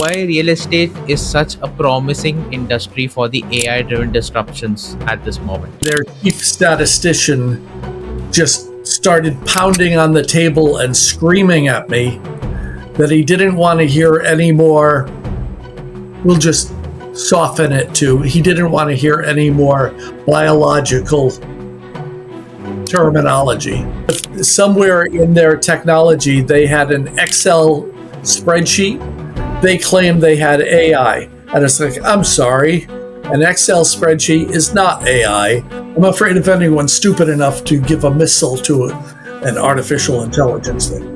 Why real estate is such a promising industry for the AI driven disruptions at this moment. Their chief statistician just started pounding on the table and screaming at me that he didn't want to hear any more. We'll just soften it to he didn't want to hear any more biological terminology. Somewhere in their technology, they had an Excel spreadsheet. They claimed they had AI. And it's like, I'm sorry, an Excel spreadsheet is not AI. I'm afraid of anyone stupid enough to give a missile to an artificial intelligence thing.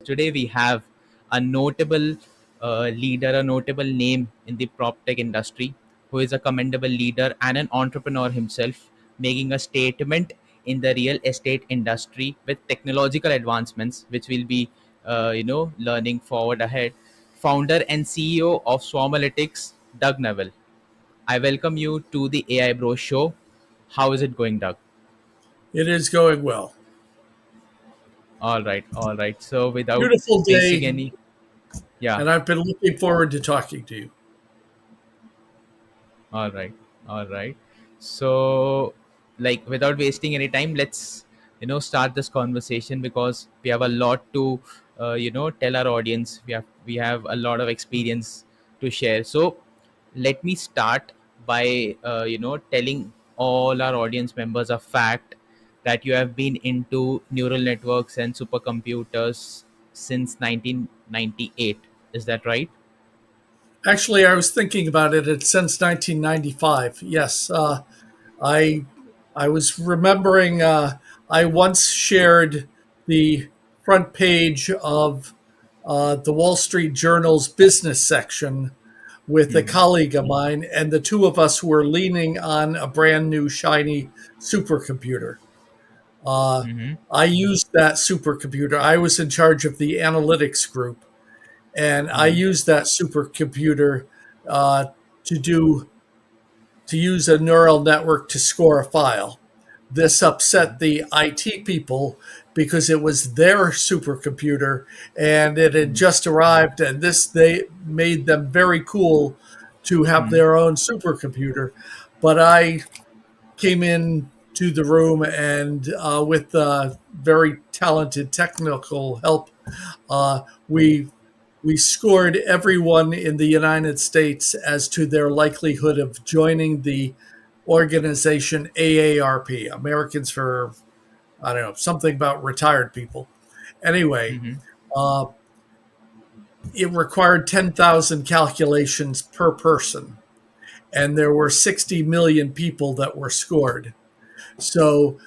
Today we have a notable leader, a notable name in the PropTech industry, who is a commendable leader and an entrepreneur himself, making a statement in the real estate industry with technological advancements, which we'll be, learning forward ahead. Founder and CEO of Swarmalytics, Doug Newell. I welcome you to the AIBROS show. How is it going, Doug? It is going well. All right, all right. So without Beautiful wasting day, any, yeah. and I've been looking forward to talking to you. All right, all right. So, like, without wasting any time, let's start this conversation because we have a lot to tell our audience. We have a lot of experience to share. So, let me start by telling all our audience members a fact that you have been into neural networks and supercomputers since 1998. Is that right? Actually, I was thinking about it. It's since 1995. Yes, I I was remembering. I once shared the front page of the Wall Street Journal's business section with a Hmm. colleague of mine, and the two of us were leaning on a brand new shiny supercomputer. Uh, Mm-hmm. I used that supercomputer. I was in charge of the analytics group, and I Mm-hmm. used that supercomputer uh, to do to use a neural network to score a file. This upset the IT people because it was their supercomputer and it had just arrived, and this they made them very cool to have Mm-hmm. their own supercomputer. But I came in to the room and with very talented technical help, we scored everyone in the United States as to their likelihood of joining the organization AARP, Americans for, I don't know, something about retired people. Anyway, Mm-hmm. uh, it required 10,000 calculations per person, and there were 60 million people that were scored. So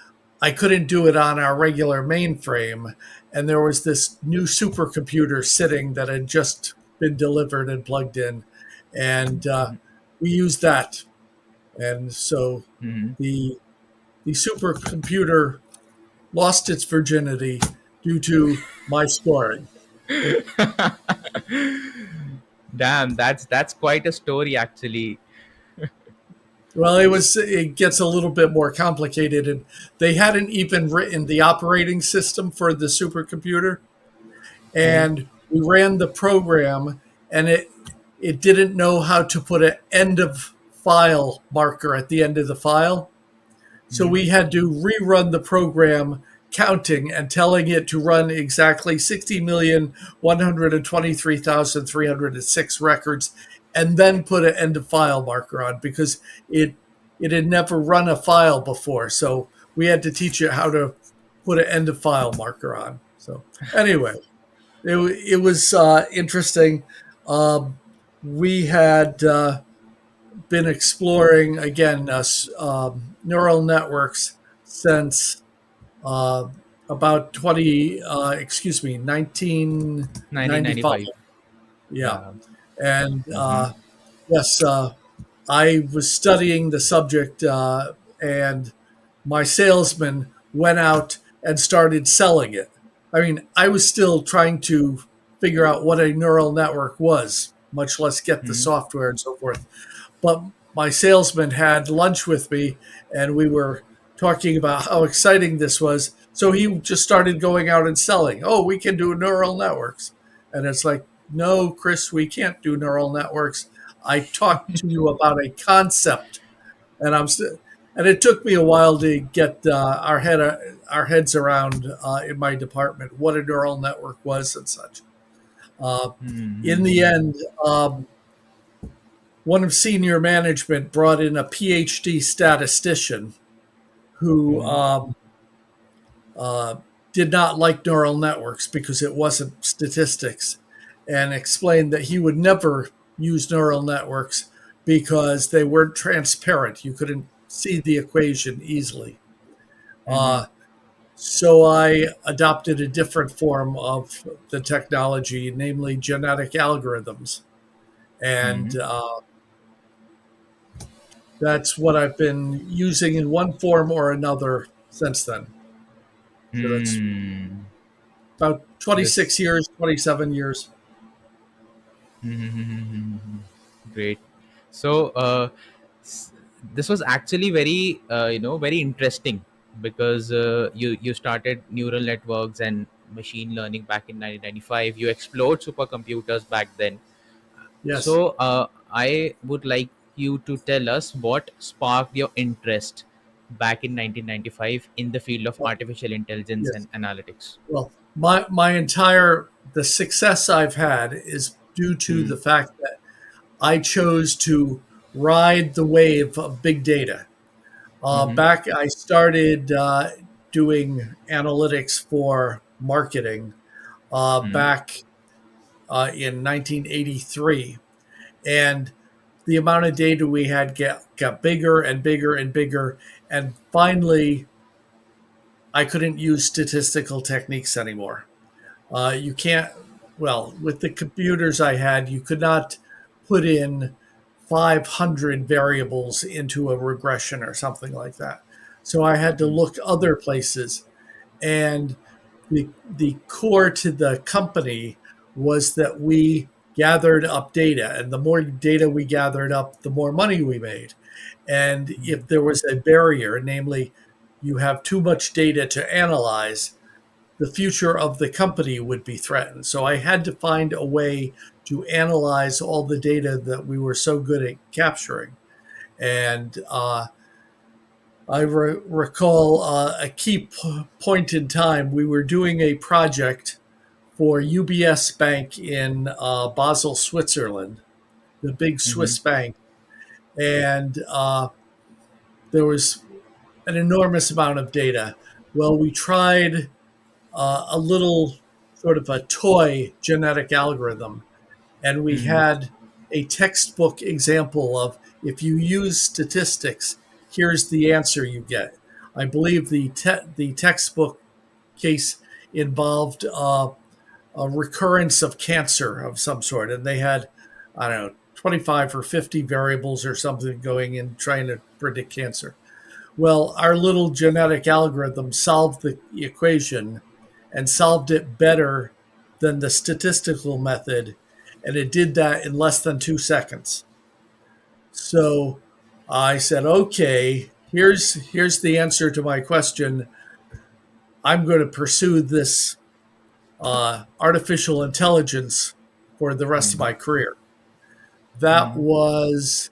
I couldn't do it on our regular mainframe. And there was this new supercomputer sitting that had just been delivered and plugged in. And we used that. And so Mm-hmm. the, the supercomputer lost its virginity due to my scoring. Damn, that's quite a story actually. Well, it gets a little bit more complicated. And they hadn't even written the operating system for the supercomputer. Mm-hmm. And we ran the program, and it didn't know how to put an end of file marker at the end of the file. So Mm-hmm. we had to rerun the program, counting and telling it to run exactly 60,123,306 records, and then put an end of file marker on because it it had never run a file before. So we had to teach it how to put an end of file marker on. So anyway, it was interesting. Um, we had been exploring again neural networks since uh, about 1995. 1995. Yeah, Yeah. and Mm-hmm. yes, I was studying the subject, and my salesman went out and started selling it. I mean, I was still trying to figure out what a neural network was, much less get the Mm-hmm. software and so forth. But my salesman had lunch with me, and we were talking about how exciting this was. So he just started going out and selling. Oh, we can do neural networks. And it's like, no, Chris, we can't do neural networks. I talked to you about a concept, and and it took me a while to get our heads around in my department what a neural network was and such. Uh, in the Mm-hmm. end, one of senior management brought in a PhD statistician who Mm-hmm. uh, did not like neural networks because it wasn't statistics, and explained that he would never use neural networks because they weren't transparent. You couldn't see the equation easily. Mm-hmm. Uh, so I adopted a different form of the technology, namely genetic algorithms. And Mm-hmm. that's what I've been using in one form or another since then. So that's Hmm. about This 26 years, 27 years. Mhm. Great. So s- this was actually very very interesting because you started neural networks and machine learning back in 1995. You explored supercomputers back then. Yes. So I would like you to tell us what sparked your interest back in 1995 in the field of Uh, artificial intelligence yes. and analytics. Well, my entire the success I've had is due to Hmm. the fact that I chose to ride the wave of big data. Mm-hmm. Back, I started doing analytics for marketing Hmm. back in 1983, and the amount of data we had got bigger and bigger and bigger, and finally, I couldn't use statistical techniques anymore. You can't, well, with the computers I had, you could not put in 500 variables into a regression or something like that. So I had to look other places. And the core to the company was that we gathered up data. And the more data we gathered up, the more money we made. And if there was a barrier, namely, you have too much data to analyze, the future of the company would be threatened. So I had to find a way to analyze all the data that we were so good at capturing. And I recall a point in time, we were doing a project for UBS Bank in Basel, Switzerland, the big Mm-hmm. Swiss bank. And there was an enormous amount of data. Well, we tried a little sort of a toy genetic algorithm. And we Mm-hmm. had a textbook example of if you use statistics, here's the answer you get. I believe the textbook case involved a recurrence of cancer of some sort. And they had, I don't know, 25 or 50 variables or something going in trying to predict cancer. Well, our little genetic algorithm solved the equation and solved it better than the statistical method. And it did that in less than 2 seconds. So I said, okay, here's the answer to my question. I'm going to pursue this artificial intelligence for the rest of Mm-hmm. my career. That Mm-hmm. was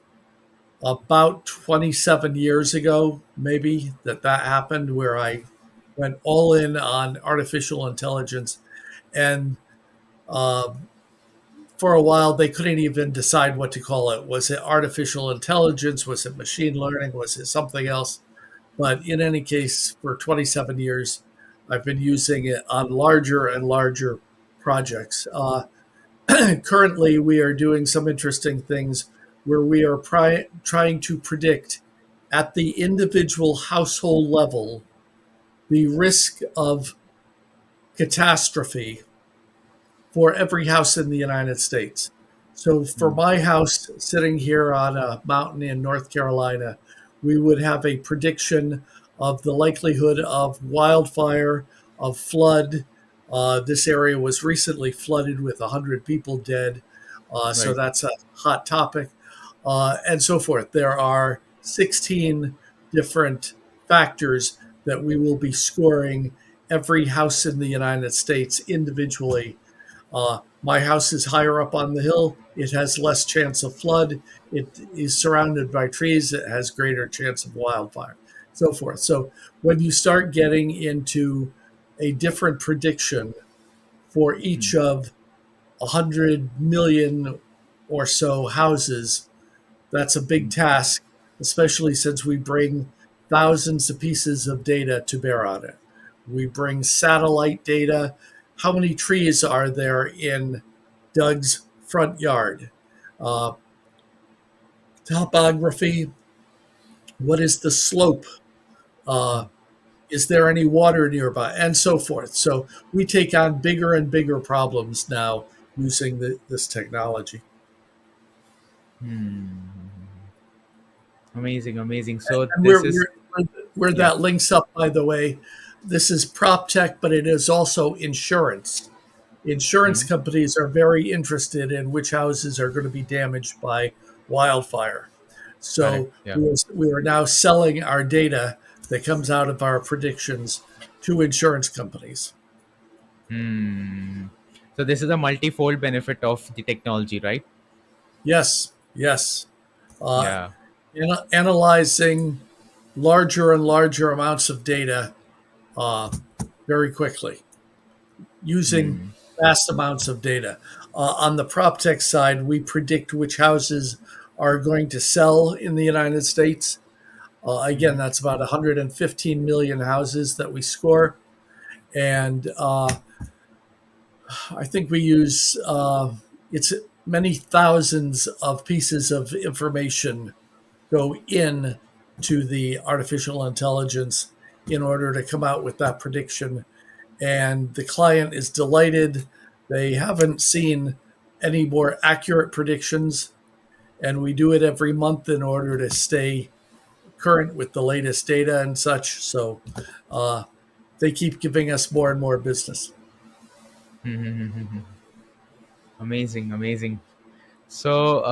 about 27 years ago, maybe that happened, where I went all in on artificial intelligence. And uh, for a while, they couldn't even decide what to call it. Was it artificial intelligence? Was it machine learning? Was it something else? But in any case, for 27 years, I've been using it on larger and larger projects. Currently, we are doing some interesting things where we are trying to predict at the individual household level the risk of catastrophe for every house in the United States. So, for my house sitting here on a mountain in North Carolina, we would have a prediction of the likelihood of wildfire, of flood. This area was recently flooded with 100 people dead. So, Right. that's a hot topic. and so forth. There are 16 different factors that we will be scoring every house in the United States individually. My house is higher up on the hill. It has less chance of flood. It is surrounded by trees. It has greater chance of wildfire, so forth. So when you start getting into a different prediction for each of 100 million or so houses, that's a big task, especially since we bring thousands of pieces of data to bear on it. We bring satellite data. How many trees are there in Doug's front yard? Uh, Topography. What is the slope? Uh, is there any water nearby? And so forth. So we take on bigger and bigger problems now using this technology. Amazing, amazing. So And this is, where yeah. that links up, by the way, this is prop tech, but it is also insurance. Insurance Hmm. companies are very interested in which houses are going to be damaged by wildfire. Correct. So Yeah. we are now selling our data that comes out of our predictions to insurance companies. Hmm. So this is a multifold benefit of the technology, right? Yes, yes. Uh, Yeah. Analyzing larger and larger amounts of data uh, very quickly, using vast amounts of data. On the prop tech side, we predict which houses are going to sell in the United States. Again, that's about 115 million houses that we score. And I think we use it's many thousands of pieces of information go in to the artificial intelligence in order to come out with that prediction. And the client is delighted. They haven't seen any more accurate predictions, and we do it every month in order to stay current with the latest data and such. So uh, they keep giving us more and more business. Amazing, amazing. So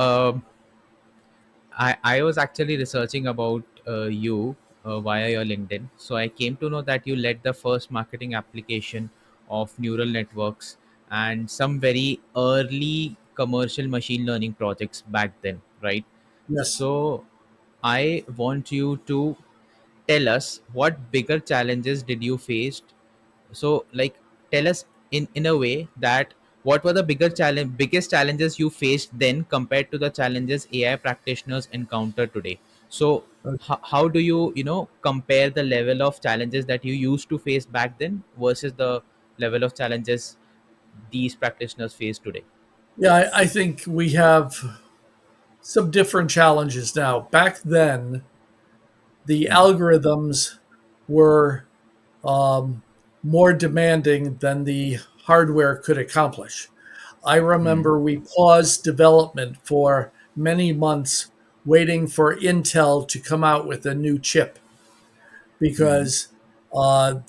I was actually researching about you via your LinkedIn. So I came to know that you led the first marketing application of neural networks and some very early commercial machine learning projects back then, right? Yes. So I want you to tell us what bigger challenges did you faced. So like, tell us in a way that what were the biggest challenges you faced then compared to the challenges AI practitioners encounter today. So how do you compare the level of challenges that you used to face back then versus the level of challenges these practitioners face today? Yeah, I think we have some different challenges now. Back then, the algorithms were um, more demanding than the hardware could accomplish. I remember we paused development for many months waiting for Intel to come out with a new chip because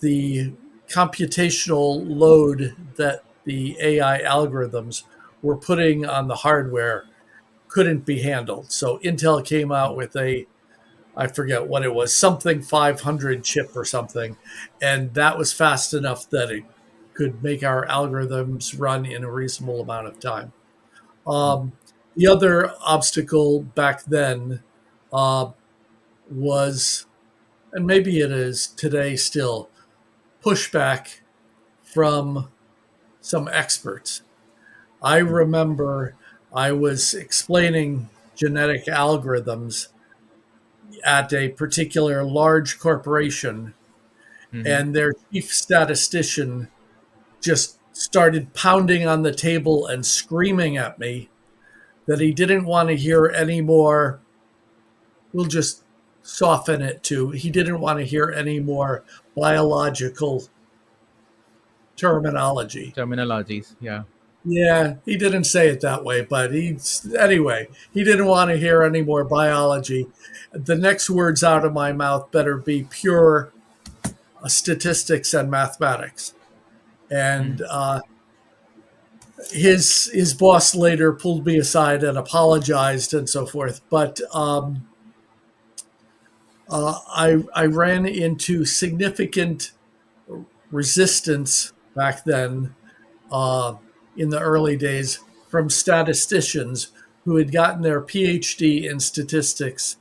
the computational load that the AI algorithms were putting on the hardware couldn't be handled. So Intel came out with a, I forget what it was, something 500 chip or something. And that was fast enough that it could make our algorithms run in a reasonable amount of time. Um, the other obstacle back then uh, was, and maybe it is today still, pushback from some experts. I remember I was explaining genetic algorithms at a particular large corporation, Mm-hmm. and their chief statistician just started pounding on the table and screaming at me that he didn't want to hear any more. We'll just soften it to he didn't want to hear any more biological terminology. Terminologies, yeah. Yeah, he didn't say it that way, but anyway, he didn't want to hear any more biology. The next words out of my mouth better be pure statistics and mathematics. And his boss later pulled me aside and apologized and so forth. But I ran into significant resistance back then, uh, in the early days, from statisticians who had gotten their PhD in statistics.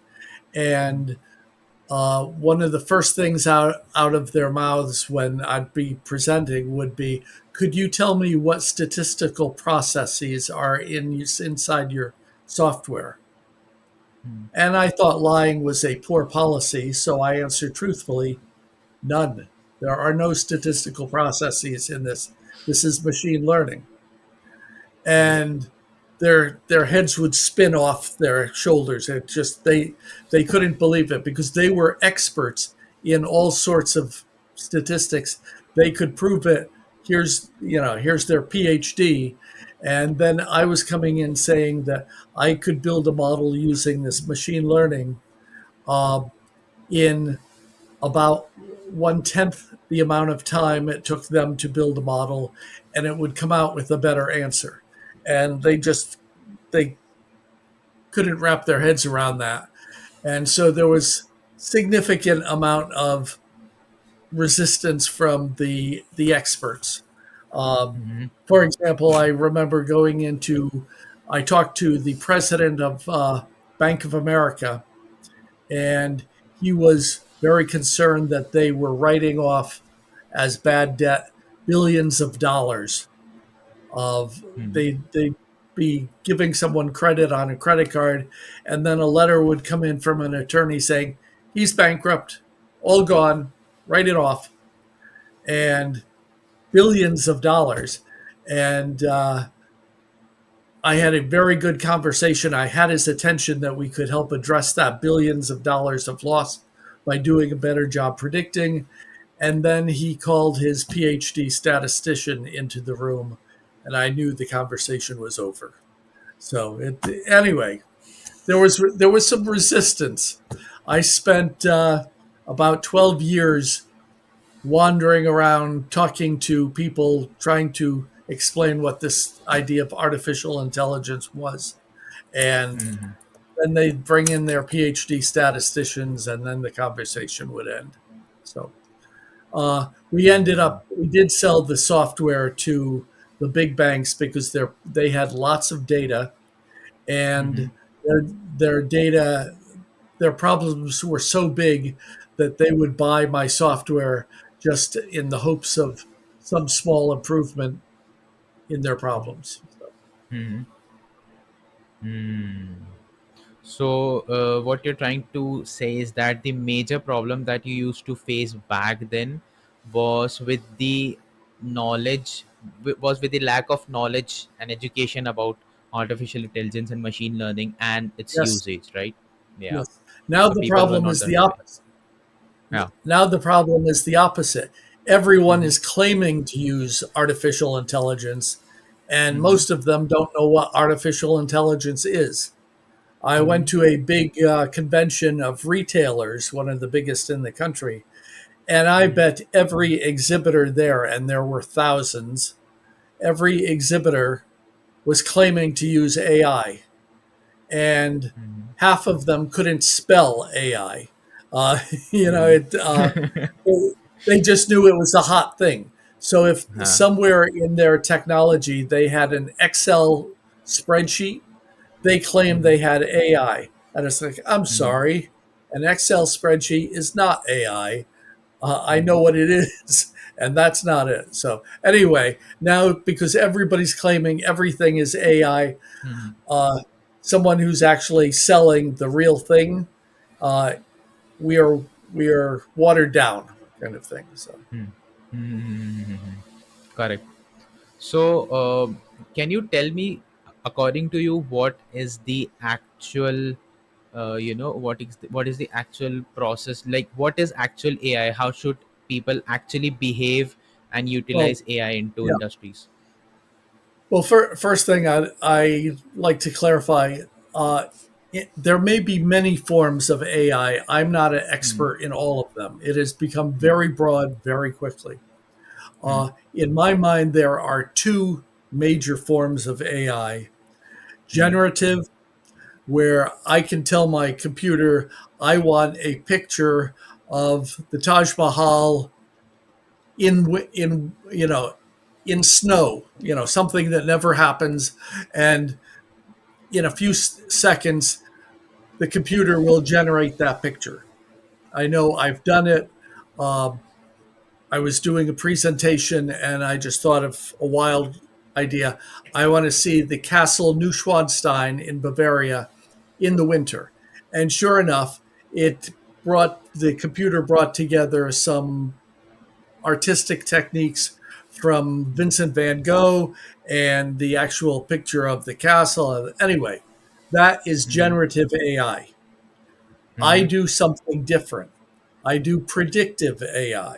And one of the first things out of their mouths when I'd be presenting would be, "Could you tell me what statistical processes are inside your software?" And I thought lying was a poor policy, so I answered truthfully, "None. There are no statistical processes in this. This is machine learning." And their heads would spin off their shoulders. It just they couldn't believe it because they were experts in all sorts of statistics. They could prove it. Here's their PhD, and then I was coming in saying that I could build a model using this machine learning uh, in about 1/10 the amount of time it took them to build a model, and it would come out with a better answer. And they couldn't wrap their heads around that. And so there was significant amount of resistance from the experts. Um, for example, I remember I talked to the president of Bank of America, and he was very concerned that they were writing off as bad debt billions of dollars of they'd be giving someone credit on a credit card, and then a letter would come in from an attorney saying he's bankrupt, all gone, write it off, and billions of dollars. And I had a very good conversation. I had his attention that we could help address that billions of dollars of loss by doing a better job predicting. And then he called his PhD statistician into the room, and I knew the conversation was over. So anyway, there was some resistance. I spent about 12 years wandering around talking to people, trying to explain what this idea of artificial intelligence was. And then they'd bring in their PhD statisticians, and then the conversation would end. So we did sell the software to the big banks because they had lots of data, and their, their data, their problems were so big that they would buy my software just in the hopes of some small improvement in their problems. So, So, what you're trying to say is that the major problem that you used to face back then was with the knowledge, was with the lack of knowledge and education about artificial intelligence and machine learning and its yes, usage, right? Yeah. yes. Now So the people were problem not is the understanding. opposite. Yeah. Now the problem is the opposite. Everyone Mm-hmm. is claiming to use artificial intelligence, and Mm-hmm. most of them don't know what artificial intelligence is. I Mm-hmm. went to a big convention of retailers, one of the biggest in the country, and I bet every exhibitor there, and there were thousands, every exhibitor was claiming to use AI, and half of them couldn't spell AI. Uh, you know, Mm-hmm. it, they just knew it was a hot thing. So if Huh. somewhere in their technology they had an Excel spreadsheet, they claimed Mm-hmm. they had AI. And it's like, I'm Mm-hmm. sorry, an Excel spreadsheet is not AI. I Mm-hmm. know what it is, and that's not it. So anyway, now because everybody's claiming everything is AI, uh, someone who's actually selling the real thing, uh, we are we are watered down, kind of thing. So Mm-hmm. Correct. So, can you tell me, according to you, what is the actual, what is the actual process? Like, what is actual AI? How should people actually behave and well, utilize AI into yeah. industries? Well, first thing I like to clarify, uh, there may be many forms of AI. I'm not an expert in all of them. It has become very broad very quickly. In my mind, there are two major forms of AI. Mm-hmm. Generative, where I can tell my computer I want a picture of the Taj Mahal in in snow, something that never happens, and in a few seconds the computer will generate that picture. I know I've done it. Um, I was doing a presentation and I just thought of a wild idea. I want to see the Castle Neuschwanstein in Bavaria in the winter. And sure enough, the computer brought together some artistic techniques from Vincent van Gogh and the actual picture of the castle. Anyway, that is Mm-hmm. generative AI. I Mm-hmm. do something different. I do predictive AI.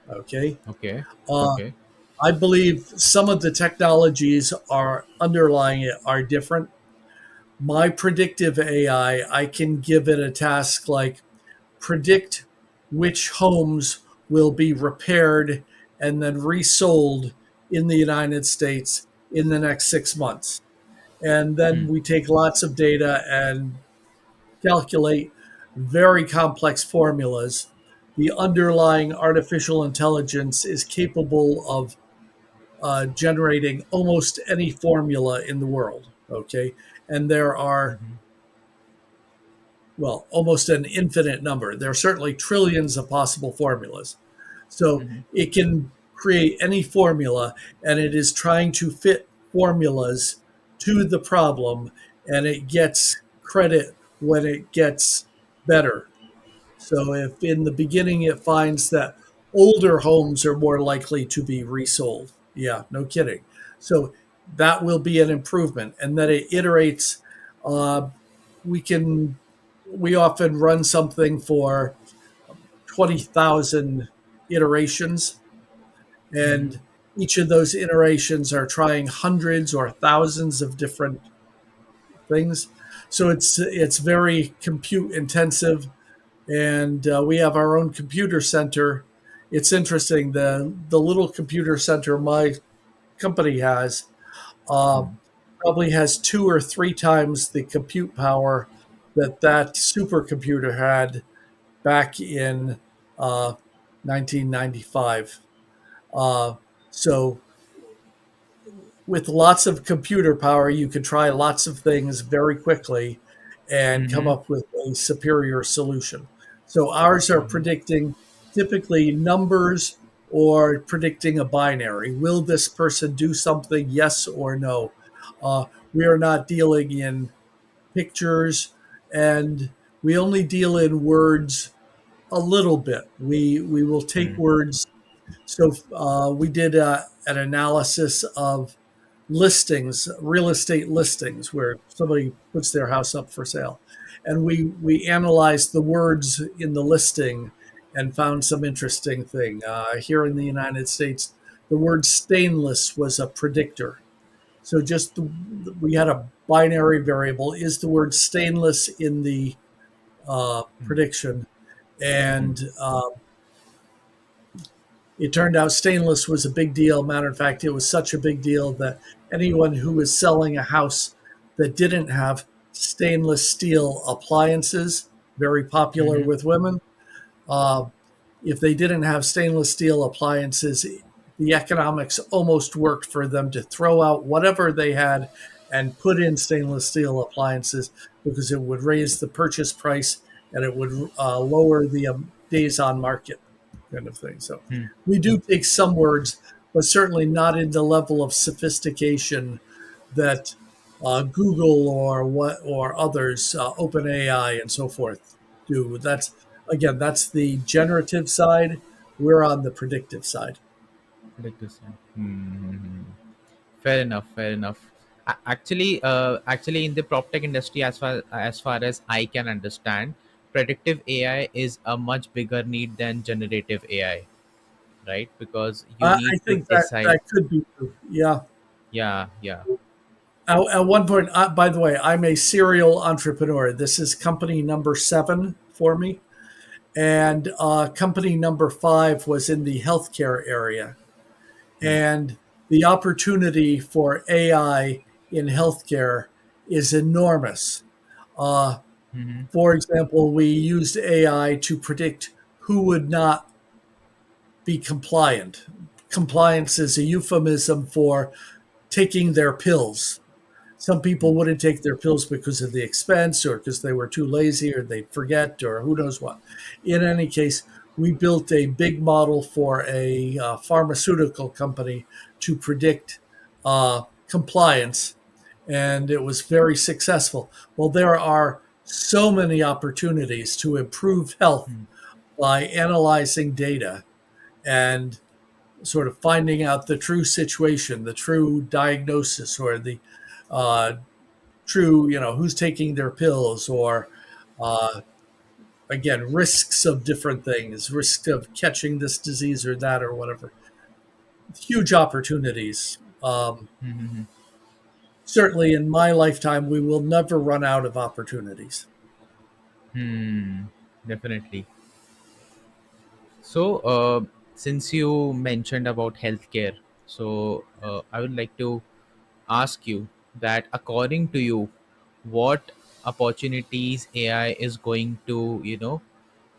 Okay. Okay. Uh, Okay. I believe some of the technologies are underlying it are different. My predictive AI, I can give it a task like predict which homes will be repaired and then resold in the United States in the next 6 months. And then Hmm. we take lots of data and calculate very complex formulas. The underlying artificial intelligence is capable of generating almost any formula in the world. Okay. And there are, Mm-hmm. well, almost an infinite number. There are certainly trillions of possible formulas. So Mm-hmm. it can create any formula, and it is trying to fit formulas to the problem, and it gets credit when it gets better. So if in the beginning it finds that older homes are more likely to be resold, yeah, no kidding. So that will be an improvement, and then it iterates. Uh, we can we often run something for 20,000 iterations, Mm-hmm. and each of those iterations are trying hundreds or thousands of different things. So it's very compute intensive, and we have our own computer center. It's interesting, the little computer center my company has uh, probably has 2 or 3 times the compute power that supercomputer had back in uh, 1995. Uh, so with lots of computer power, you can try lots of things very quickly and come Mm-hmm. up with a superior solution. So ours are Mm-hmm. predicting typically numbers or predicting a binary. Will this person do something? Yes or no. We are not dealing in pictures, and we only deal in words a little bit. We will take words. So we did an analysis of listings, real estate listings, where somebody puts their house up for sale, and we analyzed the words in the listing and found some interesting thing. Here in the United States, the word stainless was a predictor. So we had a binary variable: is the word stainless in the prediction? And it turned out stainless was a big deal. Matter of fact, it was such a big deal that anyone who was selling a house that didn't have stainless steel appliances, very popular Mm-hmm. with women, uh, if they didn't have stainless steel appliances, the economics almost worked for them to throw out whatever they had and put in stainless steel appliances, because it would raise the purchase price and it would lower the days on market kind of thing. So we do take some words, but certainly not in the level of sophistication that Google or others, OpenAI and so forth, do. That's the generative side. We're on the predictive side. Like this. Mm-hmm. Fair enough. Fair enough. Actually, in the prop tech industry, as far as I can understand, predictive AI is a much bigger need than generative AI, right? Because you I need to think that decide. that could be true. Yeah. Yeah. Yeah. At one point, by the way, I'm a serial entrepreneur. This is company number 7 for me, and company number 5 was in the healthcare area. And the opportunity for AI in healthcare is enormous. Uh, Mm-hmm. for example, we used AI to predict who would not be compliant. Compliance is a euphemism for taking their pills. Some people wouldn't take their pills because of the expense or because they were too lazy or they'd forget or who knows what. In any case, we built a big model for a pharmaceutical company to predict compliance, and it was very successful. Well, there are so many opportunities to improve health by analyzing data and sort of finding out the true situation, the true diagnosis, or the uh, true, who's taking their pills, or uh, again, risks of different things, risk of catching this disease or that or whatever. Huge opportunities. Mm-hmm. Certainly, in my lifetime, we will never run out of opportunities. Hmm. Definitely. So, since you mentioned about healthcare, so I would like to ask you that according to you, what opportunities AI is going to,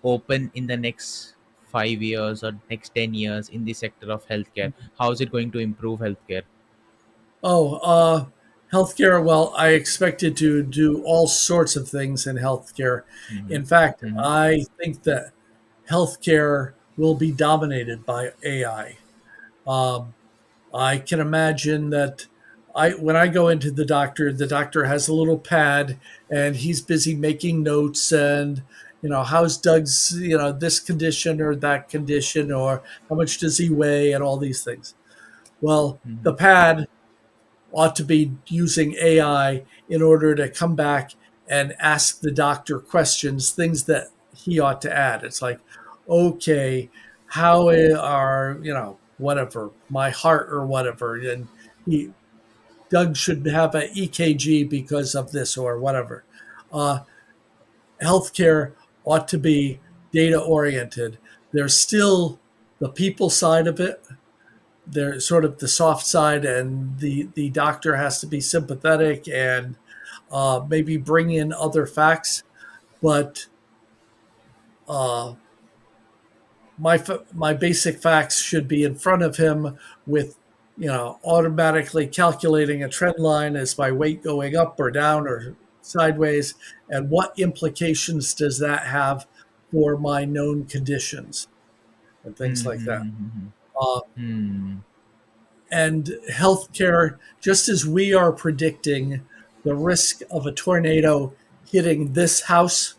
open in the next 5 years or next 10 years in the sector of healthcare? How is it going to improve healthcare? Oh, healthcare. Well, I expected to do all sorts of things in healthcare. Mm-hmm. In fact, Mm-hmm. I think that healthcare will be dominated by AI. Um, I can imagine that when I go into the doctor has a little pad and he's busy making notes and how's Doug's this condition or that condition or how much does he weigh and all these things. Well, Mm-hmm. the pad ought to be using AI in order to come back and ask the doctor questions, things that he ought to add. It's like, okay, how are, whatever, my heart or whatever. And he, Doug should have an EKG because of this or whatever. Uh, Healthcare ought to be data oriented. There's still the people side of it, they're sort of the soft side, and the doctor has to be sympathetic and maybe bring in other facts. But uh, my basic facts should be in front of him with automatically calculating a trend line. Is my weight going up or down or sideways, and what implications does that have for my known conditions and things like that. Mm-hmm. Uh, Hmm. and healthcare, just as we are predicting the risk of a tornado hitting this house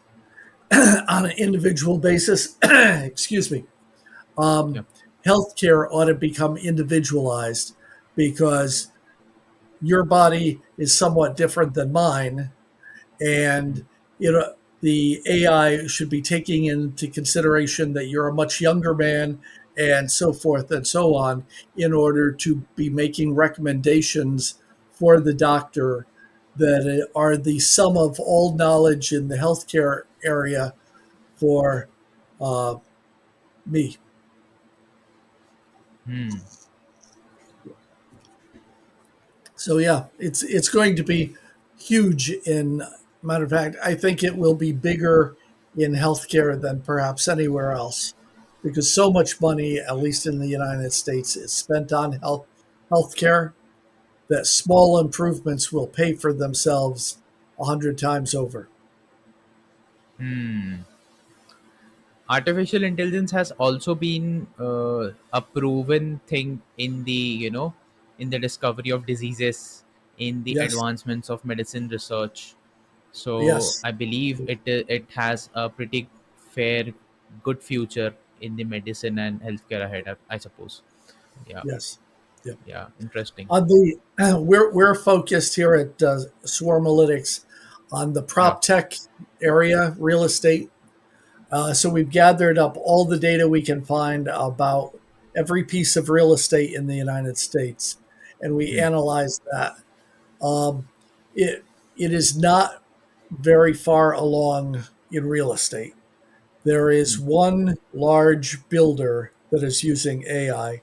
on an individual basis, excuse me, Yeah. um, healthcare ought to become individualized because your body is somewhat different than mine, and the AI should be taking into consideration that you're a much younger man and so forth and so on in order to be making recommendations for the doctor that are the sum of all knowledge in the healthcare area for uh, me. Hmm. So yeah, it's going to be huge. In matter of fact, I think it will be bigger in healthcare than perhaps anywhere else, because so much money, at least in the United States, is spent on healthcare that small improvements will pay for themselves 100 times over. Hmm. Artificial intelligence has also been a proven thing in the, in the discovery of diseases, in the Yes, advancements of medicine research. So yes, I believe it has a pretty fair, good future in the medicine and healthcare ahead, I suppose. Yeah. yes. Yeah. Yeah, interesting. On the we're focused here at Swarmalytics on the Yeah. prop tech area, real estate. So we've gathered up all the data we can find about every piece of real estate in the United States, and we Hmm. analyze that. Um, it it is not very far along in real estate. There is Hmm. one large builder that is using AI.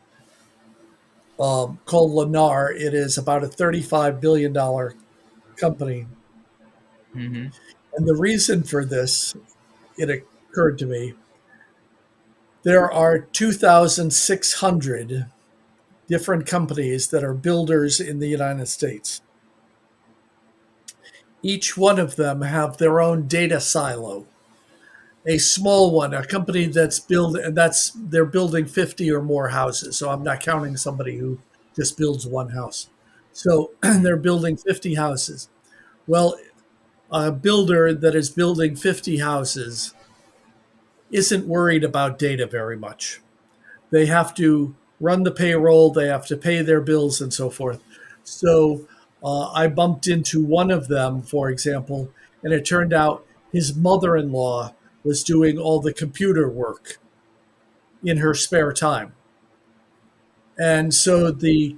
called Lennar. It is about a $35 billion company. Mm-hmm. And the reason for this, it occurred to me, there are 2,600 different companies that are builders in the United States. Each one of them have their own data silo. A small one, a company that's they're building 50 or more houses. So I'm not counting somebody who just builds one house. So they're building 50 houses. Well, a builder that is building 50 houses isn't worried about data very much. They have to run the payroll, they have to pay their bills, and so forth. So I bumped into one of them, for example, and it turned out his mother in law was doing all the computer work in her spare time. And so the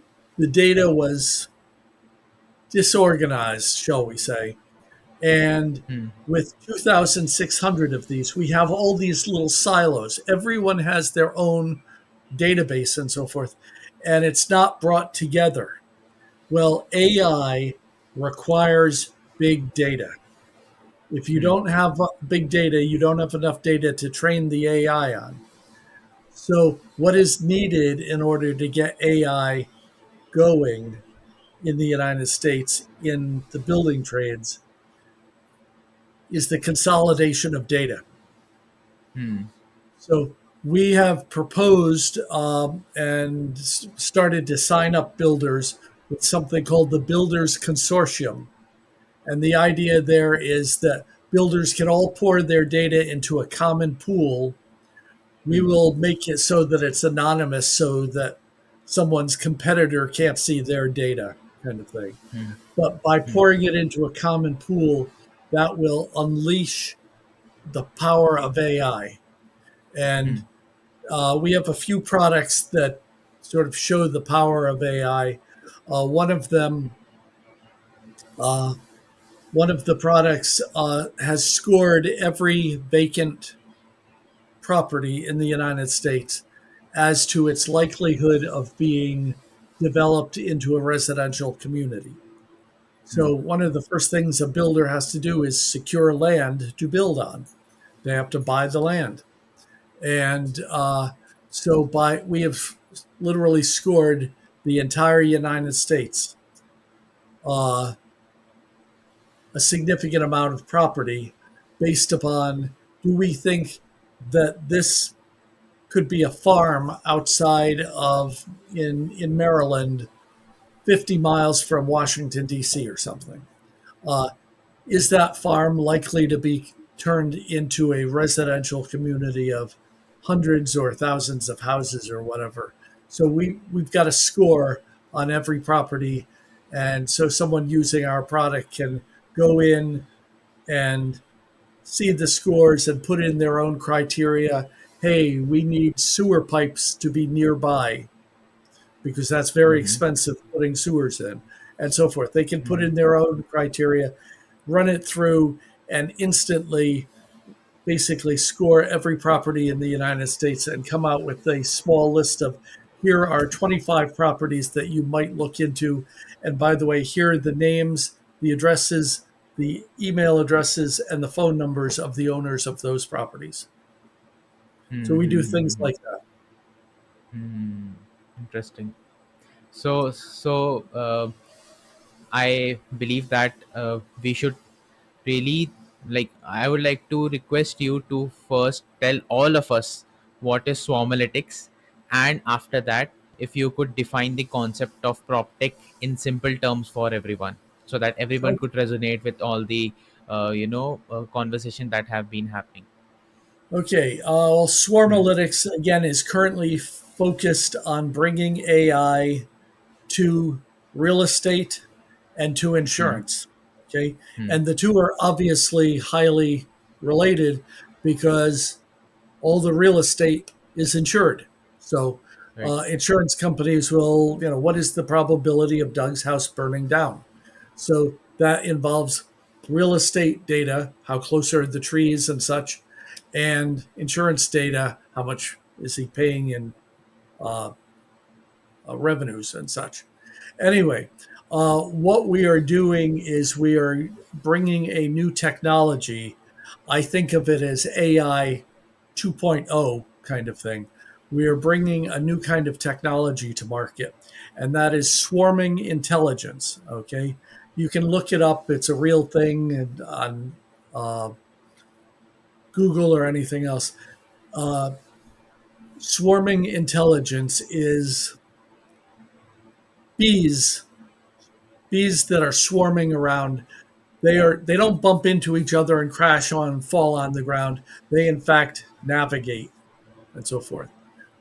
data was disorganized, shall we say. And Hmm. with 2,600 of these, we have all these little silos. Everyone has their own database and so forth, and it's not brought together. Well, AI requires big data. If you Hmm. don't have big data, you don't have enough data to train the AI on. So, what is needed in order to get AI going in the United States in the building trades is the consolidation of data. Hmm. So we have proposed and started to sign up builders with something called the Builders Consortium. And the idea there is that builders can all pour their data into a common pool. We Hmm. will make it so that it's anonymous so that someone's competitor can't see their data, kind of thing. Hmm. But by Hmm. pouring it into a common pool, that will unleash the power of AI. Hmm. And we have a few products that sort of show the power of AI. One of them, uh, one of the products has scored every vacant property in the United States as to its likelihood of being developed into a residential community. Hmm. So, one of the first things a builder has to do is secure land to build on. They have to buy the land. And so by we have literally scored the entire United States uh, a significant amount of property based upon, do we think that this could be a farm outside of in Maryland, 50 miles from Washington D.C. or something? Uh, is that farm likely to be turned into a residential community of hundreds or thousands of houses or whatever? So we've got a score on every property, and so someone using our product can go in and see the scores and put in their own criteria. Hey, we need sewer pipes to be nearby because that's very Hmm. expensive putting sewers in, and so forth. They can put Hmm. in their own criteria, run it through, and instantly basically score every property in the United States and come out with a small list of, here are 25 properties that you might look into. And by the way, here are the names, the addresses, the email addresses, and the phone numbers of the owners of those properties. So Hmm. we do Hmm. things Hmm. like that. Hmm. Interesting. So I believe that we should really, like, I would like to request you to first tell all of us what is Swarmalytics, and after that, if you could define the concept of PropTech in simple terms for everyone, so that everyone could resonate with all the conversation that have been happening. Okay. Well, Hmm. Swarmalytics, again, is currently focused on bringing AI to real estate and to Hmm. insurance. Okay. Hmm. And the two are obviously highly related because all the real estate is insured. So Right. insurance companies will, what is the probability of Doug's house burning down? So that involves real estate data, how close are the trees and such, and insurance data, how much is he paying in uh, revenues and such. Anyway, what we are doing is we are bringing a new technology. I think of it as AI 2.0 kind of thing. We are bringing a new kind of technology to market, and that is swarming intelligence. Okay, you can look it up; it's a real thing and on uh, Google or anything else. Uh, Swarming intelligence is bees, bees that are swarming around. They don't bump into each other and crash on and fall on the ground. They in fact navigate and so forth.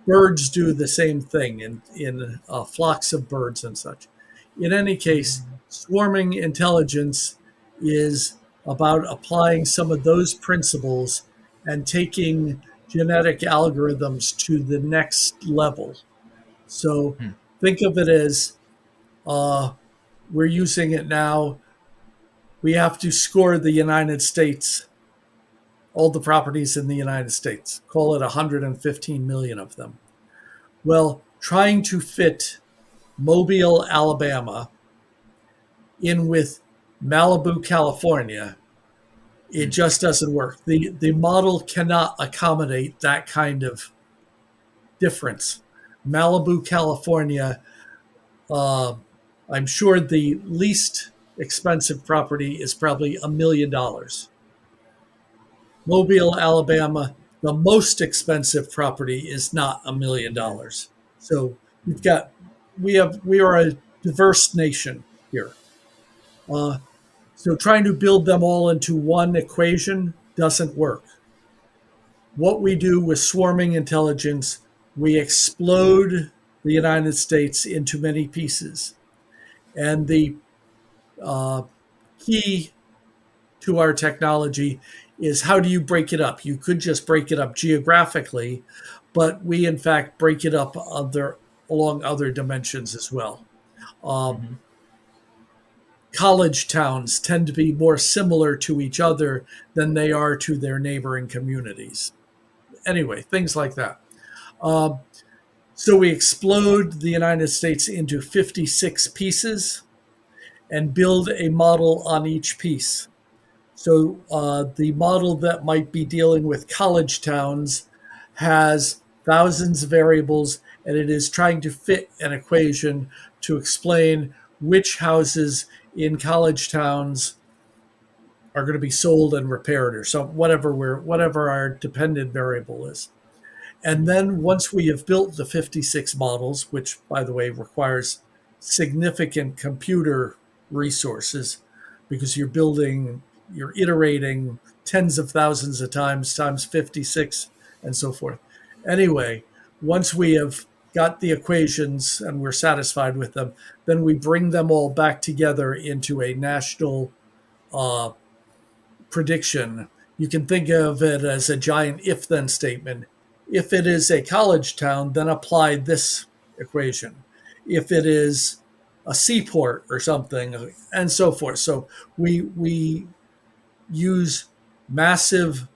Birds do the same thing in flocks of birds and such. In any case, swarming intelligence is about applying some of those principles and taking genetic algorithms to the next level. So Hmm. think of it as uh, we're using it now. We have to score the United States, all the properties in the United States, call it 115 million of them. Well, trying to fit Mobile, Alabama in with Malibu, California, it Hmm. just doesn't work. The model cannot accommodate that kind of difference. Malibu, California, uh, I'm sure the least expensive property is probably $1 million. Mobile, Alabama, the most expensive property is not $1 million. So you've got we are a diverse nation here. Uh, so trying to build them all into one equation doesn't work. What we do with swarming intelligence, we explode the United States into many pieces. And the uh, key to our technology is how do you break it up? You could just break it up geographically, but we in fact break it up along other dimensions as well. Uh, Hmm. College towns tend to be more similar to each other than they are to their neighboring communities. Anyway, things like that. Uh, so we explode the United States into 56 pieces and build a model on each piece. So the model that might be dealing with college towns has thousands of variables, and it is trying to fit an equation to explain which houses in college towns are going to be sold and repaired, or so whatever our dependent variable is. And then once we have built the 56 models, which by the way requires significant computer resources because you're iterating tens of thousands of times 56 and so forth. Anyway, once we have got the equations and we're satisfied with them, then we bring them all back together into a national uh, prediction. You can think of it as a giant if then statement. If it is a college town, then apply this equation. If it is a seaport or something, and so forth. So we use massive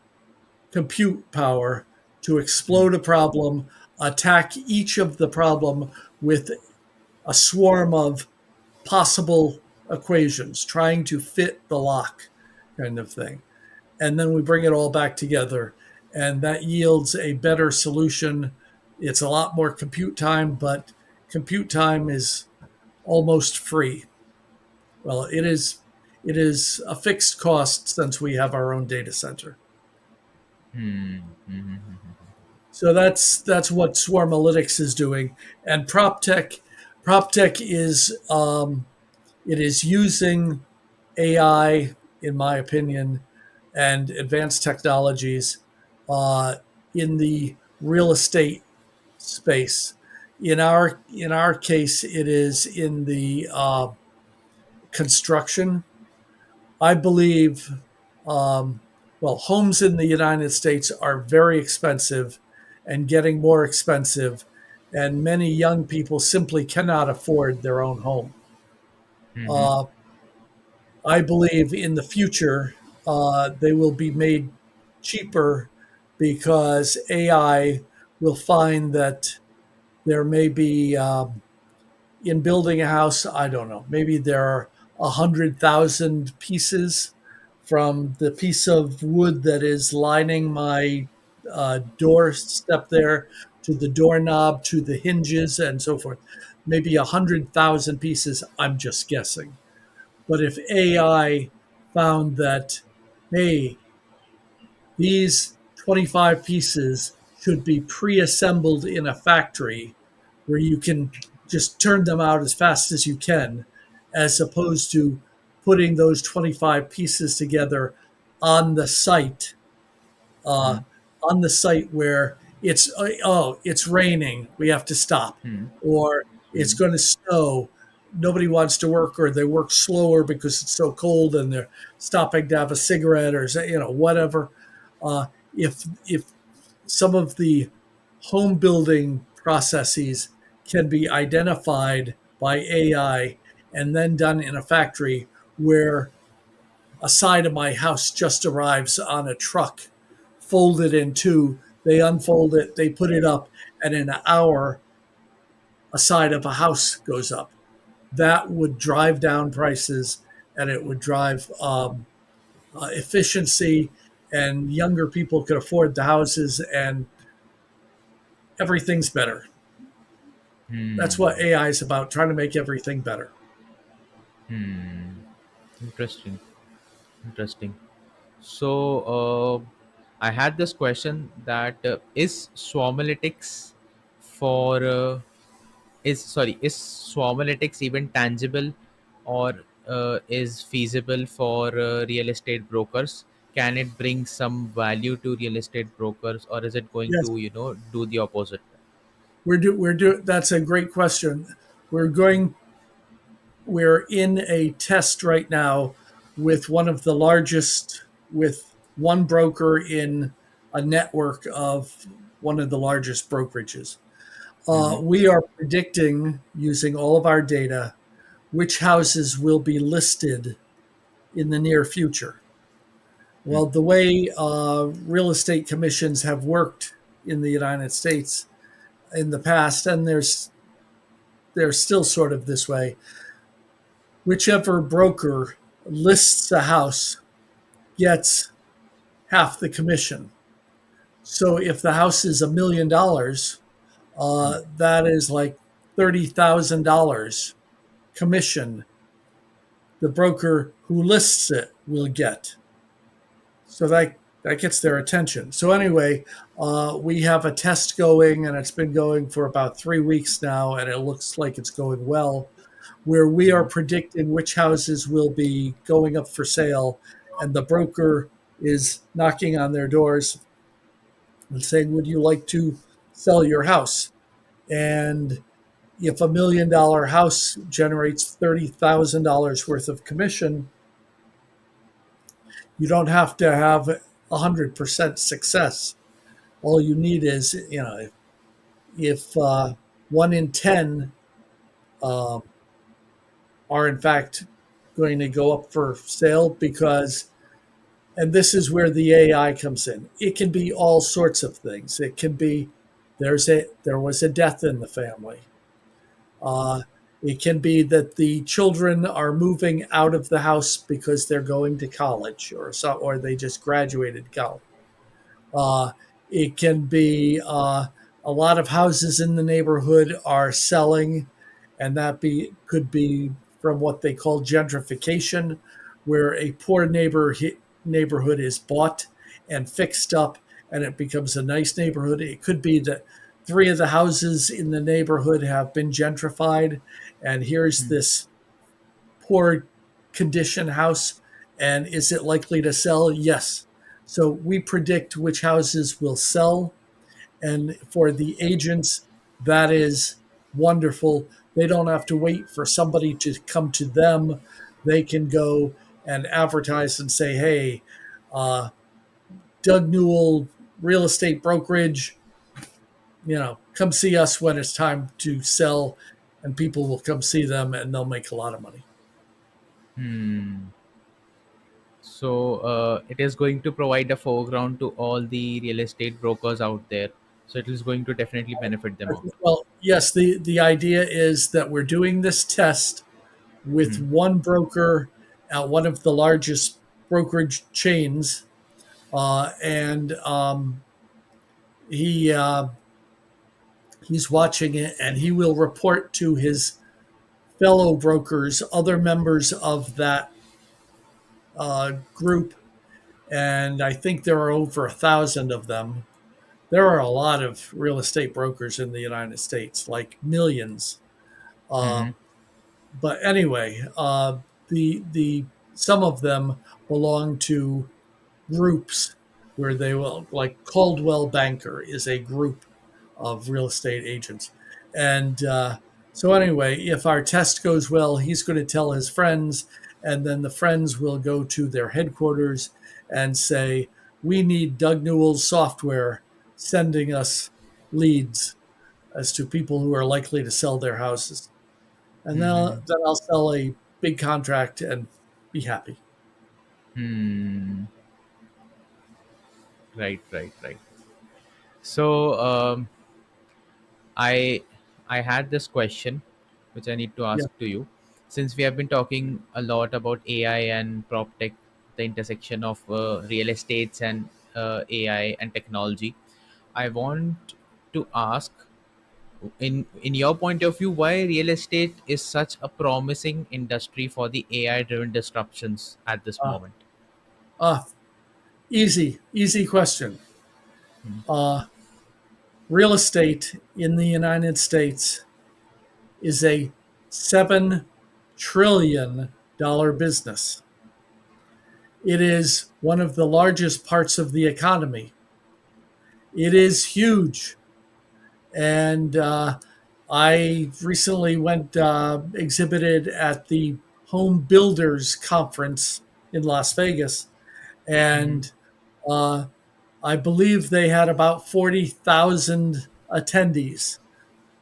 compute power to explode a problem, attack each of the problem with a swarm of possible equations, trying to fit the lock kind of thing, and then we bring it all back together, and that yields a better solution. It's a lot more compute time, but compute time is almost free. Well, it is a fixed cost since we have our own data center. Hmm. Hmm. So that's what Swarmalytics is doing, and PropTech is it is using AI, in my opinion, and advanced technologies uh, in the real estate space. In our case, it is in the construction. I believe, um, well, homes in the United States are very expensive and getting more expensive, and many young people simply cannot afford their own home. Hmm. Uh, I believe in the future they will be made cheaper because AI will find that there may be. in building a house, I don't know, maybe there are 100,000 pieces from the piece of wood that is lining my doorstep there to the doorknob to the hinges and so forth. Maybe 100,000 pieces. I'm just guessing. But if AI found that, hey, these 25 pieces should be pre assembled in a factory where you can just turn them out as fast as you can, as opposed to putting those 25 pieces together on the site, uh, Hmm. where it's, oh, it's raining, we have to stop, Hmm. or it's Hmm. going to snow. Nobody wants to work, or they work slower because it's so cold, and they're stopping to have a cigarette or whatever. If some of the home building processes can be identified by AI and then done in a factory where a side of my house just arrives on a truck, folded in two, they unfold it, they put it up, and in an hour, a side of a house goes up. That would drive down prices, and it would drive efficiency, and younger people could afford the houses, and everything's better. That's Hmm. what AI is about, trying to make everything better. Hmm. Interesting. Interesting. So, I had this question that is Swarmalytics for is Swarmalytics even tangible, or is feasible for real estate brokers? Can it bring some value to real estate brokers, or is it going Yes, to do the opposite? we're that's a great question. We're going we're in a test right now with one of the largest, with one broker in a network of one of the largest brokerages. Mm-hmm. We are predicting, using all of our data, which houses will be listed in the near future. Well, the way real estate commissions have worked in the United States in the past, and they're still sort of this way, whichever broker lists a house gets half the commission. So if the house is $1 million, that is like $30,000 commission the broker who lists it will get. So that gets their attention. So anyway, we have a test going, and it's been going for about 3 weeks now, and it looks like it's going well, where we are Mm-hmm. predicting which houses will be going up for sale, and the broker is knocking on their doors and saying, "Would you like to sell your house?" And if $1 million house generates $30,000 worth of commission, you don't have to have 100% success. All you need is, if 1 in 10 um, are in fact going to go up for sale, because, and this is where the AI comes in. It can be all sorts of things. It can be there was a death in the family. Uh, it can be that the children are moving out of the house because they're going to college, or they just graduated college. Uh, it can be a lot of houses in the neighborhood are selling, and that be could be from what they call gentrification, where a poor neighborhood is bought and fixed up, and it becomes a nice neighborhood. It could be that three of the houses in the neighborhood have been gentrified, and here's this poor condition house. And is it likely to sell? Yes. So we predict which houses will sell. And for the agents, that is wonderful. They don't have to wait for somebody to come to them. They can go and advertise and say, hey, uh, Doug Newell, real estate brokerage, come see us when it's time to sell. And people will come see them, and they'll make a lot of money. Hmm. So it is going to provide a foreground to all the real estate brokers out there. So it is going to definitely benefit them out. Well, yes, the idea is that we're doing this test with Hmm. one broker at one of the largest brokerage chains, and he he's watching it, and he will report to his fellow brokers, other members of that group, and I think there are over 1,000 of them. There are a lot of real estate brokers in the United States, like millions. Hmm. Um, but anyway, the some of them belong to groups where they will, like Coldwell Banker is a group of real estate agents. And so, anyway, if our test goes well, he's going to tell his friends, and then the friends will go to their headquarters and say, "We need Doug Newell's software sending us leads as to people who are likely to sell their houses." And Hmm. then I'll sell a big contract and be happy. Hmm. Right, right, right. So I I had this question which I need to Yeah. ask to you. Since we have been talking a lot about AI and prop tech, the intersection of real estates and AI and technology, I want to ask, in your point of view, why real estate is such a promising industry for the AI driven disruptions at this Uh, moment. uh, easy question. Uh, Real estate in the United States is a $7 trillion business. It is one of the largest parts of the economy. It is huge. And I recently went exhibited at the Home Builders Conference in Las Vegas, Mm-hmm. and uh, I believe they had about 40,000 attendees.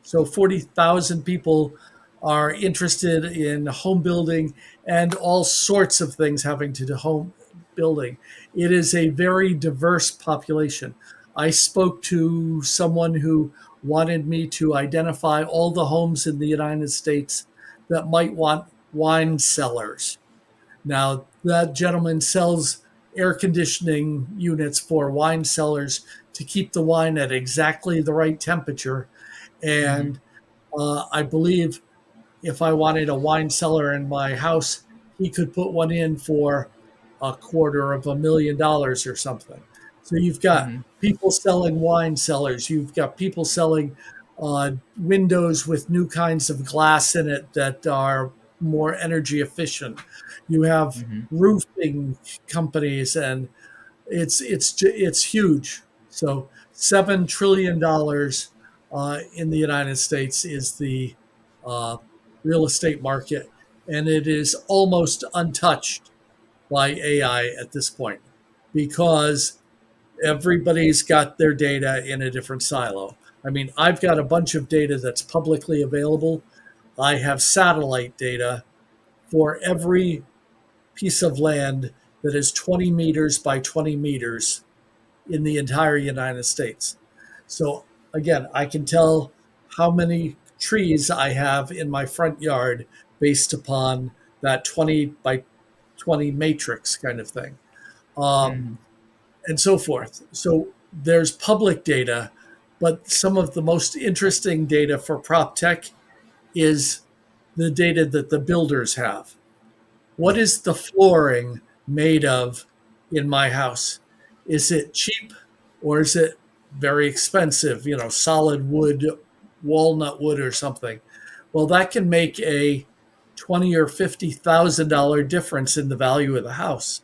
So 40,000 people are interested in home building and all sorts of things having to do home building. It is a very diverse population. I spoke to someone who wanted me to identify all the homes in the United States that might want wine cellars. Now, that gentleman sells air conditioning units for wine cellars to keep the wine at exactly the right temperature. Mm-hmm. And I believe if I wanted a wine cellar in my house, he could put one in for $250,000 or something. So you've got Mm-hmm. people selling wine cellars. You've got people selling windows with new kinds of glass in it that are more energy efficient. You have Mm-hmm. roofing companies, and it's huge. So $7 trillion in the United States is the uh, real estate market, and it is almost untouched by AI at this point because everybody's got their data in a different silo. I mean, I've got a bunch of data that's publicly available. I have satellite data for every piece of land that is 20 meters by 20 meters in the entire United States. So again, I can tell how many trees I have in my front yard based upon that 20 by 20 matrix kind of thing, um, Mm-hmm. and so forth. So there's public data, but some of the most interesting data for prop tech is the data that the builders have. What is the flooring made of in my house? Is it cheap or is it very expensive? Solid wood, walnut wood, or something. Well, that can make a $20,000 or $50,000 difference in the value of the house,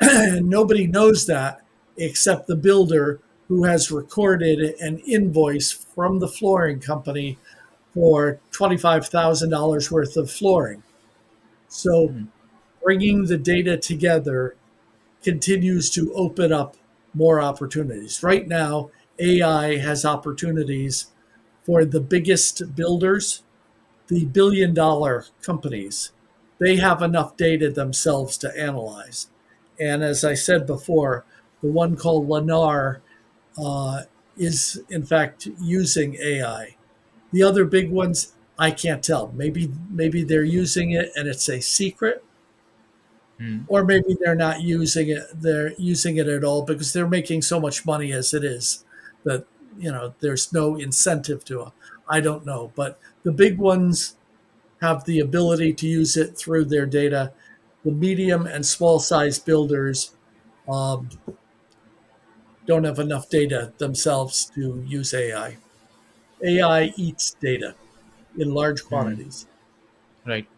and nobody knows that except the builder who has recorded an invoice from the flooring company for $25,000 worth of flooring. So bringing the data together continues to open up more opportunities. Right now, AI has opportunities for the biggest builders, the $1 billion companies. They have enough data themselves to analyze. And as I said before, the one called Lennar is in fact using AI. The other big ones, I can't tell. Maybe they're using it and it's a secret, Hmm. or maybe they're not using it. They're using it at all because they're making so much money as it is that there's no incentive to it. I don't know, but the big ones have the ability to use it through their data. The medium and small size builders um, don't have enough data themselves to use AI. AI eats data in large Hmm. quantities. Right.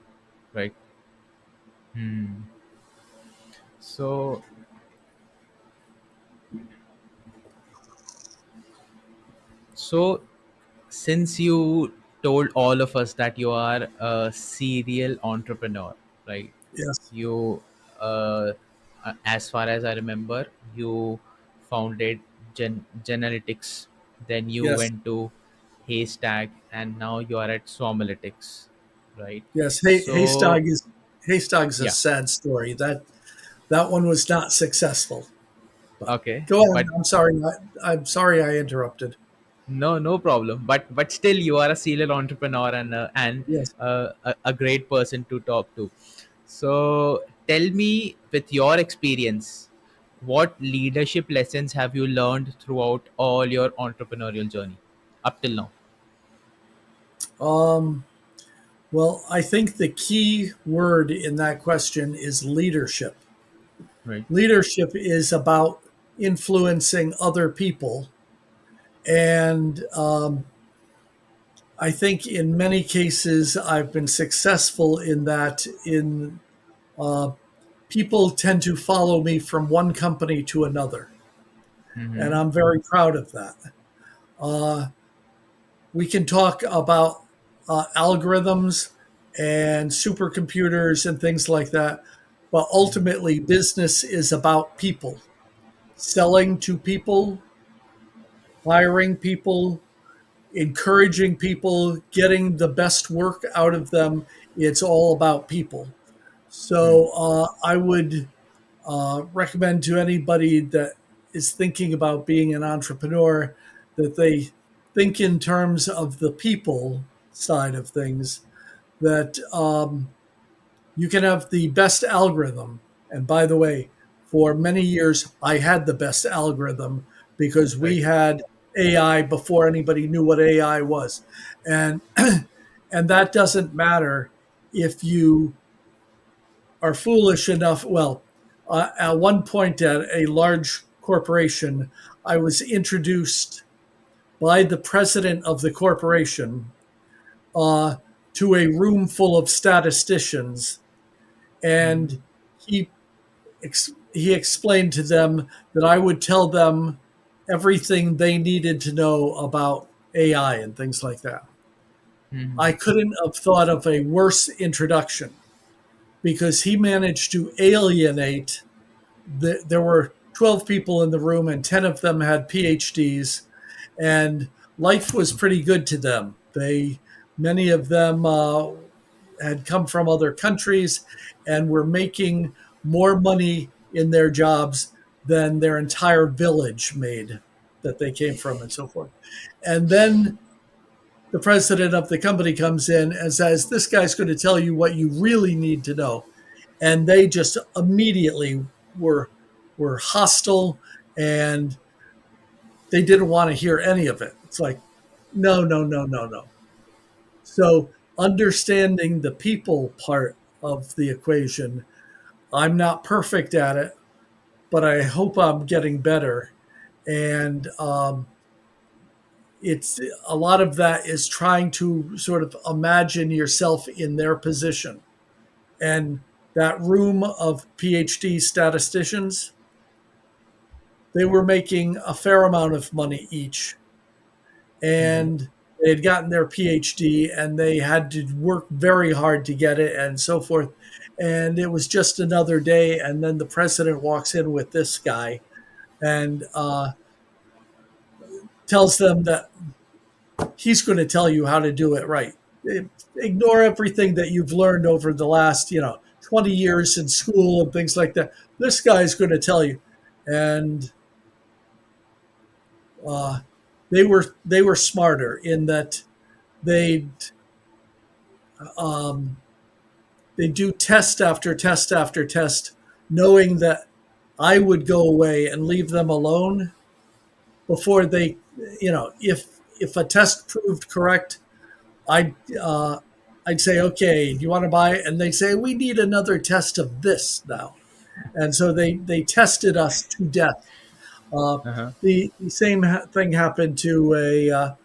Right. Hmm. So so since you told all of us that you are a serial entrepreneur, right? Yes, You, uh, as far as I remember, you founded Generalytics, then you yes, went to Haystack, and now you are at Swarmalytics, right? yes. So Haystog's a yeah, sad story. That one was not successful. But okay, go ahead. but I'm sorry I interrupted. no problem. But still, you are a serial entrepreneur Yes. a great person to talk to. So tell me, with your experience, what leadership lessons have you learned throughout all your entrepreneurial journey up till now? Um, well, I think the key word in that question is leadership. Right. Leadership is about influencing other people. And I think in many cases, I've been successful in that. Uh, People tend to follow me from one company to another. And Mm-hmm. I'm very proud of that. Uh, we can talk about algorithms and supercomputers and things like that. But ultimately, business is about people, selling to people, hiring people, encouraging people, getting the best work out of them. It's all about people. Hmm. So I would recommend to anybody that is thinking about being an entrepreneur that they think in terms of the people side of things, that you can have the best algorithm. And by the way, for many years, I had the best algorithm because Right. we had AI before anybody knew what AI was. And, and that doesn't matter if you are foolish enough. Well, at one point at a large corporation, I was introduced by the president of the corporation uh, to a room full of statisticians, and he he explained to them that I would tell them everything they needed to know about AI and things like that. I couldn't have thought of a worse introduction because he managed to alienate there were 12 people in the room and 10 of them had PhDs, and life was pretty good to them. Many of them had come from other countries and were making more money in their jobs than their entire village made that they came from and so forth. And then the president of the company comes in and says, "This guy's going to tell you what you really need to know." And they just immediately were were hostile, and they didn't want to hear any of it. It's like, no, no, no, no, no. So understanding the people part of the equation, I'm not perfect at it, but I hope I'm getting better. And it's a lot of that is trying to sort of imagine yourself in their position. And that room of PhD statisticians, they were making a fair amount of money each, and they had gotten their PhD and they had to work very hard to get it and so forth. And it was just another day. And then the president walks in with this guy and tells them that he's going to tell you how to do it right. Ignore everything that you've learned over the last, 20 years in school and things like that. This guy's going to tell you. And they were smarter in that they'd um, they do test after test after test, knowing that I would go away and leave them alone before they, if a test proved correct, I'd uh, I'd say, okay, do you want to buy it? And they say we need another test of this now, and so they tested us to death. Uh, Uh-huh. the same thing happened to a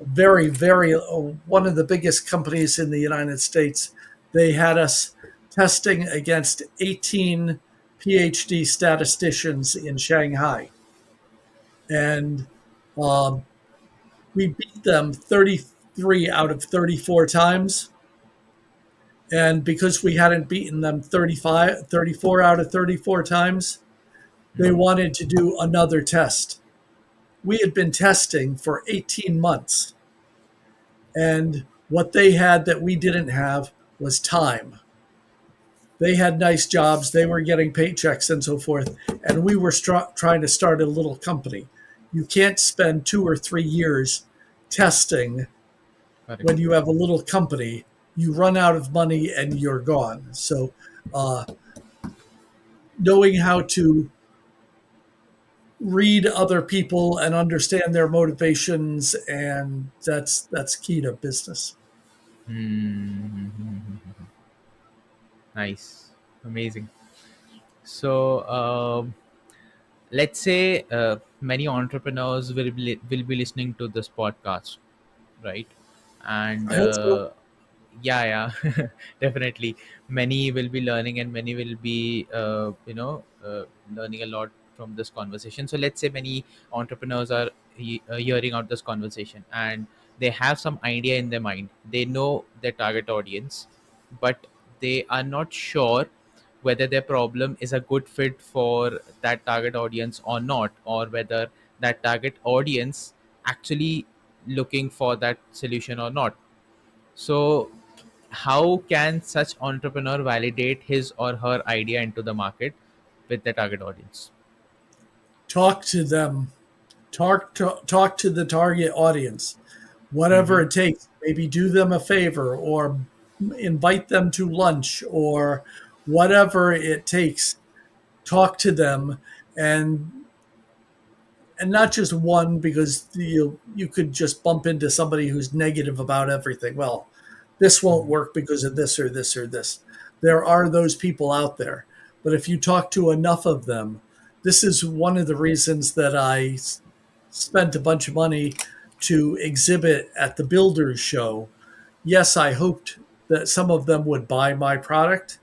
very, very one of the biggest companies in the United States. They had us testing against 18 PhD statisticians in Shanghai, and um, we beat them 33 out of 34 times. And because we hadn't beaten them 34 out of 34 times, they Mm-hmm. wanted to do another test. We had been testing for 18 months, and what they had that we didn't have was time. They had nice jobs, they were getting paychecks and so forth, and we were trying to start a little company. You can't spend 2 or 3 years testing Correct. when you have a little company. You run out of money and you're gone. So, uh, knowing how to read other people and understand their motivations, and that's key to business. Mm-hmm. Nice. Amazing. So, let's say many entrepreneurs will be listening to this podcast, right? And I hope so. yeah, yeah, definitely, many will be learning and many will be learning a lot from this conversation. So let's say many entrepreneurs are hearing out this conversation, and they have some idea in their mind. They know their target audience, but they are not sure whether their problem is a good fit for that target audience or not, or whether that target audience actually looking for that solution or not. So how can such entrepreneur validate his or her idea into the market with the target audience? Talk to them. Talk to the target audience. Whatever Mm-hmm. it takes. Maybe do them a favor or invite them to lunch or whatever it takes. Talk to them, and not just one, because you could just bump into somebody who's negative about everything. Well, this won't Mm-hmm. work because of this or this or this. There are those people out there, but if you talk to enough of them, this is one of the reasons that spent a bunch of money to exhibit at the builders show. Yes, I hoped that some of them would buy my product,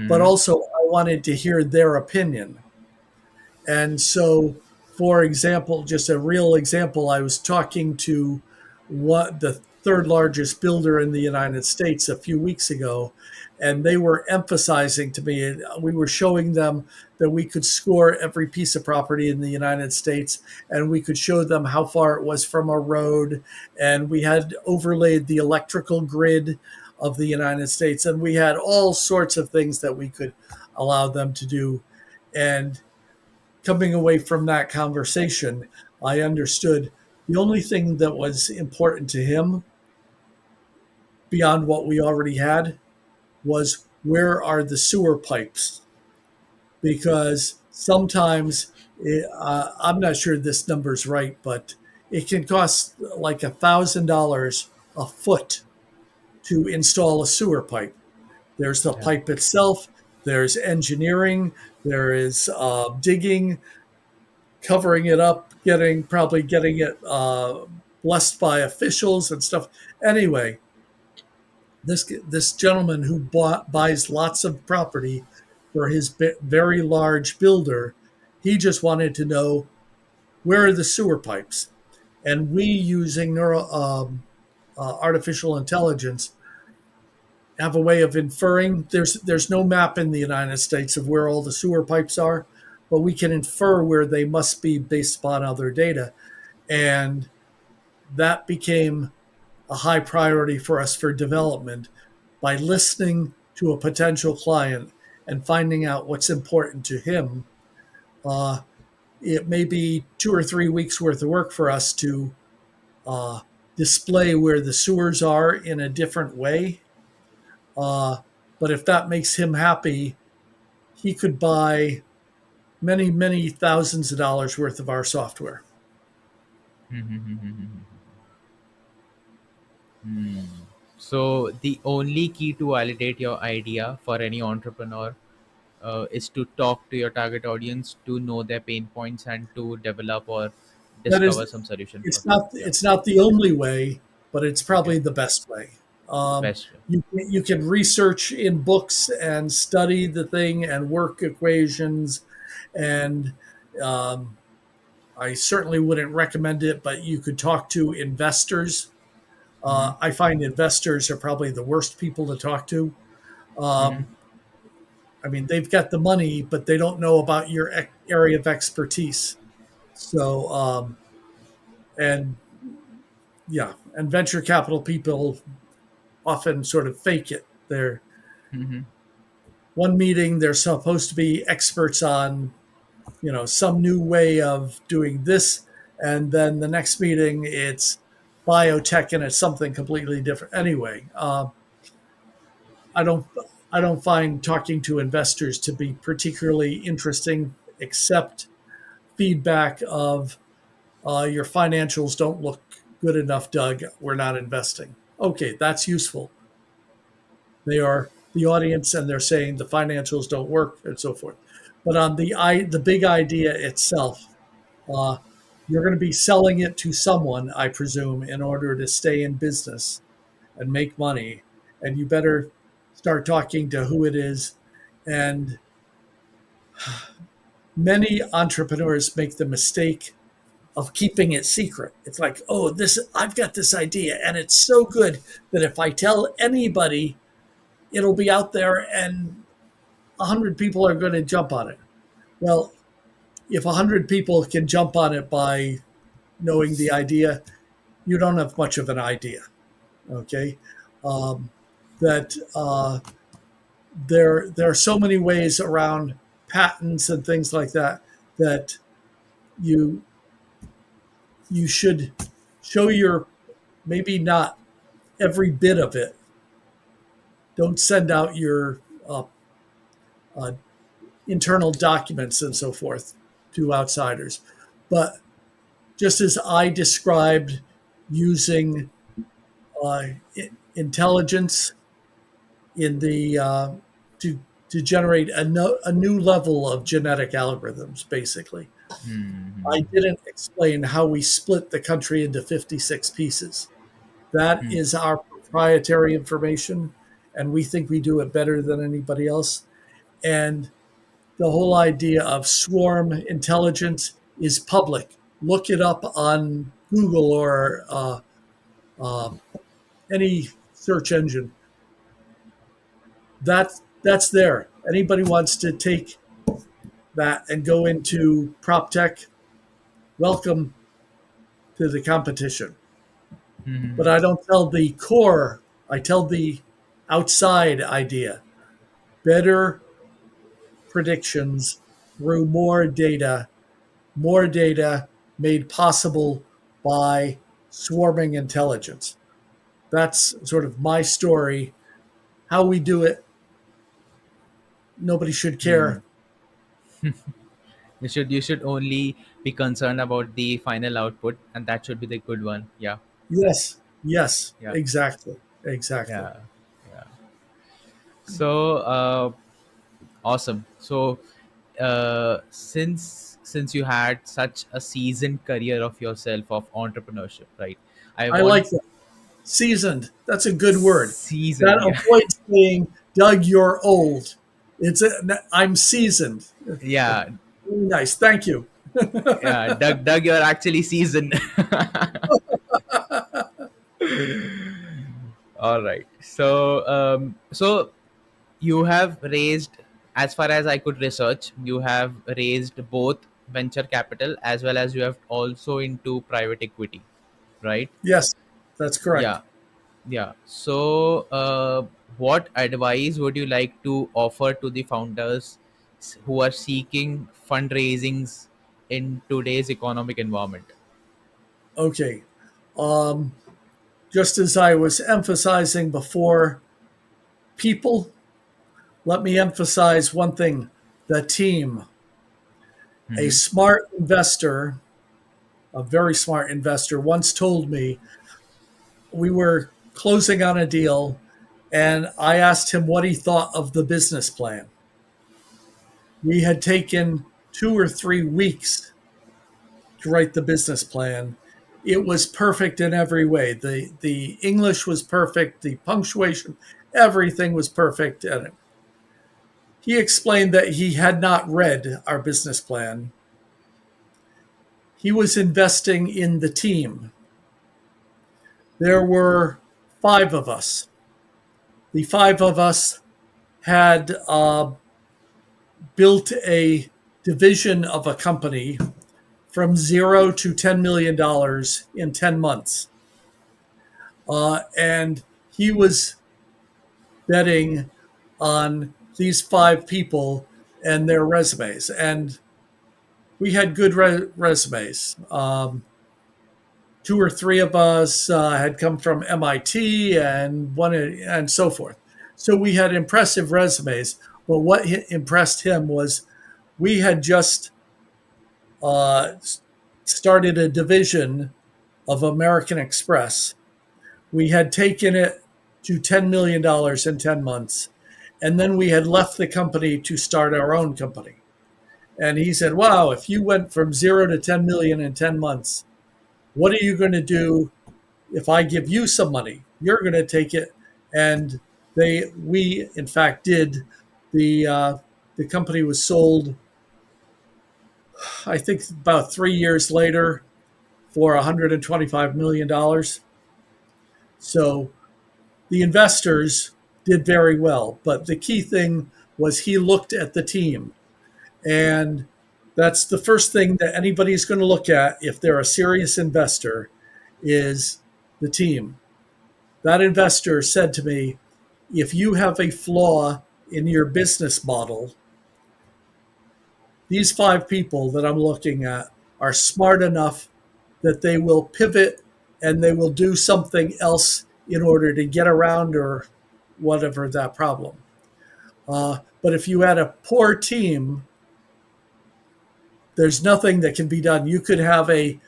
but Mm-hmm. also I wanted to hear their opinion. And so, for example, just a real example, I was talking to what the third largest builder in the United States a few weeks ago, and they were emphasizing to me, we were showing them that we could score every piece of property in the United States, and we could show them how far it was from a road, and we had overlaid the electrical grid of the United States, and we had all sorts of things that we could allow them to do. And coming away from that conversation, I understood the only thing that was important to him beyond what we already had was where are the sewer pipes? Because sometimes I'm not sure this number's right, but it can cost like $1,000 a foot to install a sewer pipe. There's the Yeah. pipe itself, there's engineering, there is digging, covering it up, probably getting it blessed by officials and stuff. Anyway, this gentleman who buys lots of property for his very large builder, he just wanted to know where are the sewer pipes, and we using artificial intelligence have a way of inferring. There's no map in the United States of where all the sewer pipes are, but we can infer where they must be based upon other data. And that became a high priority for us for development by listening to a potential client and finding out what's important to him. Uh, it may be 2 or 3 weeks worth of work for us to uh, display where the sewers are in a different way. Uh, but if that makes him happy, he could buy many, many thousands of dollars worth of our software. So the only key to validate your idea for any entrepreneur is to talk to your target audience, to know their pain points, and to develop or That discover is, some solution for it's them. not Yeah. it's not the only way, but it's Okay. probably the best way. Best way. You can research in books and study the thing and work equations, and um, I certainly wouldn't recommend it. But you could talk to investors. Mm-hmm. I find investors are probably the worst people to talk to. Mm-hmm. Um, I mean, they've got the money, but they don't know about your area of expertise. So, and yeah, and venture capital people often sort of fake it. They're Mm-hmm. one meeting, they're supposed to be experts on, some new way of doing this, and then the next meeting it's biotech and it's something completely different. Anyway, I don't I don't find talking to investors to be particularly interesting, except feedback of your financials don't look good enough, Doug. We're not investing. Okay, that's useful. They are the audience, and they're saying the financials don't work and so forth. But on the big idea itself, uh, you're going to be selling it to someone, I presume, in order to stay in business and make money. And you better start talking to who it is. And many entrepreneurs make the mistake of keeping it secret. It's like, oh, this I've got this idea, and it's so good that if I tell anybody, it'll be out there, and 100 people are going to jump on it. Well, if 100 people can jump on it by knowing the idea, you don't have much of an idea. Okay, um, that there are so many ways around patents and things like that that you you should show your, maybe not every bit of it. Don't send out your uh, internal documents and so forth to outsiders. But just as I described using uh, intelligence in the to generate a new level of genetic algorithms, basically. I didn't explain how we split the country into 56 pieces. That is our proprietary information, and we think we do it better than anybody else. And the whole idea of swarm intelligence is public. Look it up on Google or uh, any search engine. That's there. Anybody wants to take that and go into PropTech, welcome to the competition. But I don't tell the core, I tell the outside idea. Better predictions through more data made possible by swarming intelligence. That's sort of my story. How we do it, nobody should care. You should only be concerned about the final output, and that should be the good one. Yeah. Yes, yes, Yeah. exactly, exactly. Yeah. Yeah. So awesome. So since you had such a seasoned career of yourself of entrepreneurship, right? I I want like that. Seasoned. That's a good word. That seasoned. Yeah. avoids saying, Doug, you're old. I'm seasoned. Yeah. Very nice. Thank you. Yeah. Doug, you're actually seasoned. All right. So you have raised, as far as I could research, you have raised both venture capital as well as you have also into private equity, right? Yes, that's correct. Yeah. Yeah. So, what advice would you like to offer to the founders who are seeking fundraisings in today's economic environment? Okay. Um, just as I was emphasizing before, people, let me emphasize one thing: the team. A Mm-hmm. smart investor, a very smart investor, once told me we were closing on a deal and I asked him what he thought of the business plan. We had taken 2 or 3 weeks to write the business plan. It was perfect in every way. The English was perfect, the punctuation, everything was perfect. And he explained that he had not read our business plan. He was investing in the team. There were 5 of us. The 5 of us had built a division of a company from 0 to $10 million in 10 months. And he was betting on these 5 people and their resumes. And we had good resumes. 2 or 3 of us had come from MIT and one and so forth. So we had impressive resumes. But what impressed him was we had just uh, started a division of American Express. We had taken it to $10 million in 10 months. And then we had left the company to start our own company. And he said, wow, if you went from 0 to 10 million in 10 months, what are you going to do if I give you some money? You're going to take it. And we in fact did. The company was sold, I think, about 3 years later for $125 million. So the investors did very well. But the key thing was he looked at the team. And that's the first thing that anybody's going to look at if they're a serious investor is the team. That investor said to me, if you have a flaw in your business model, these 5 people that I'm looking at are smart enough that they will pivot and they will do something else in order to get around or whatever that problem. But if you had a poor team, there's nothing that can be done. You could have a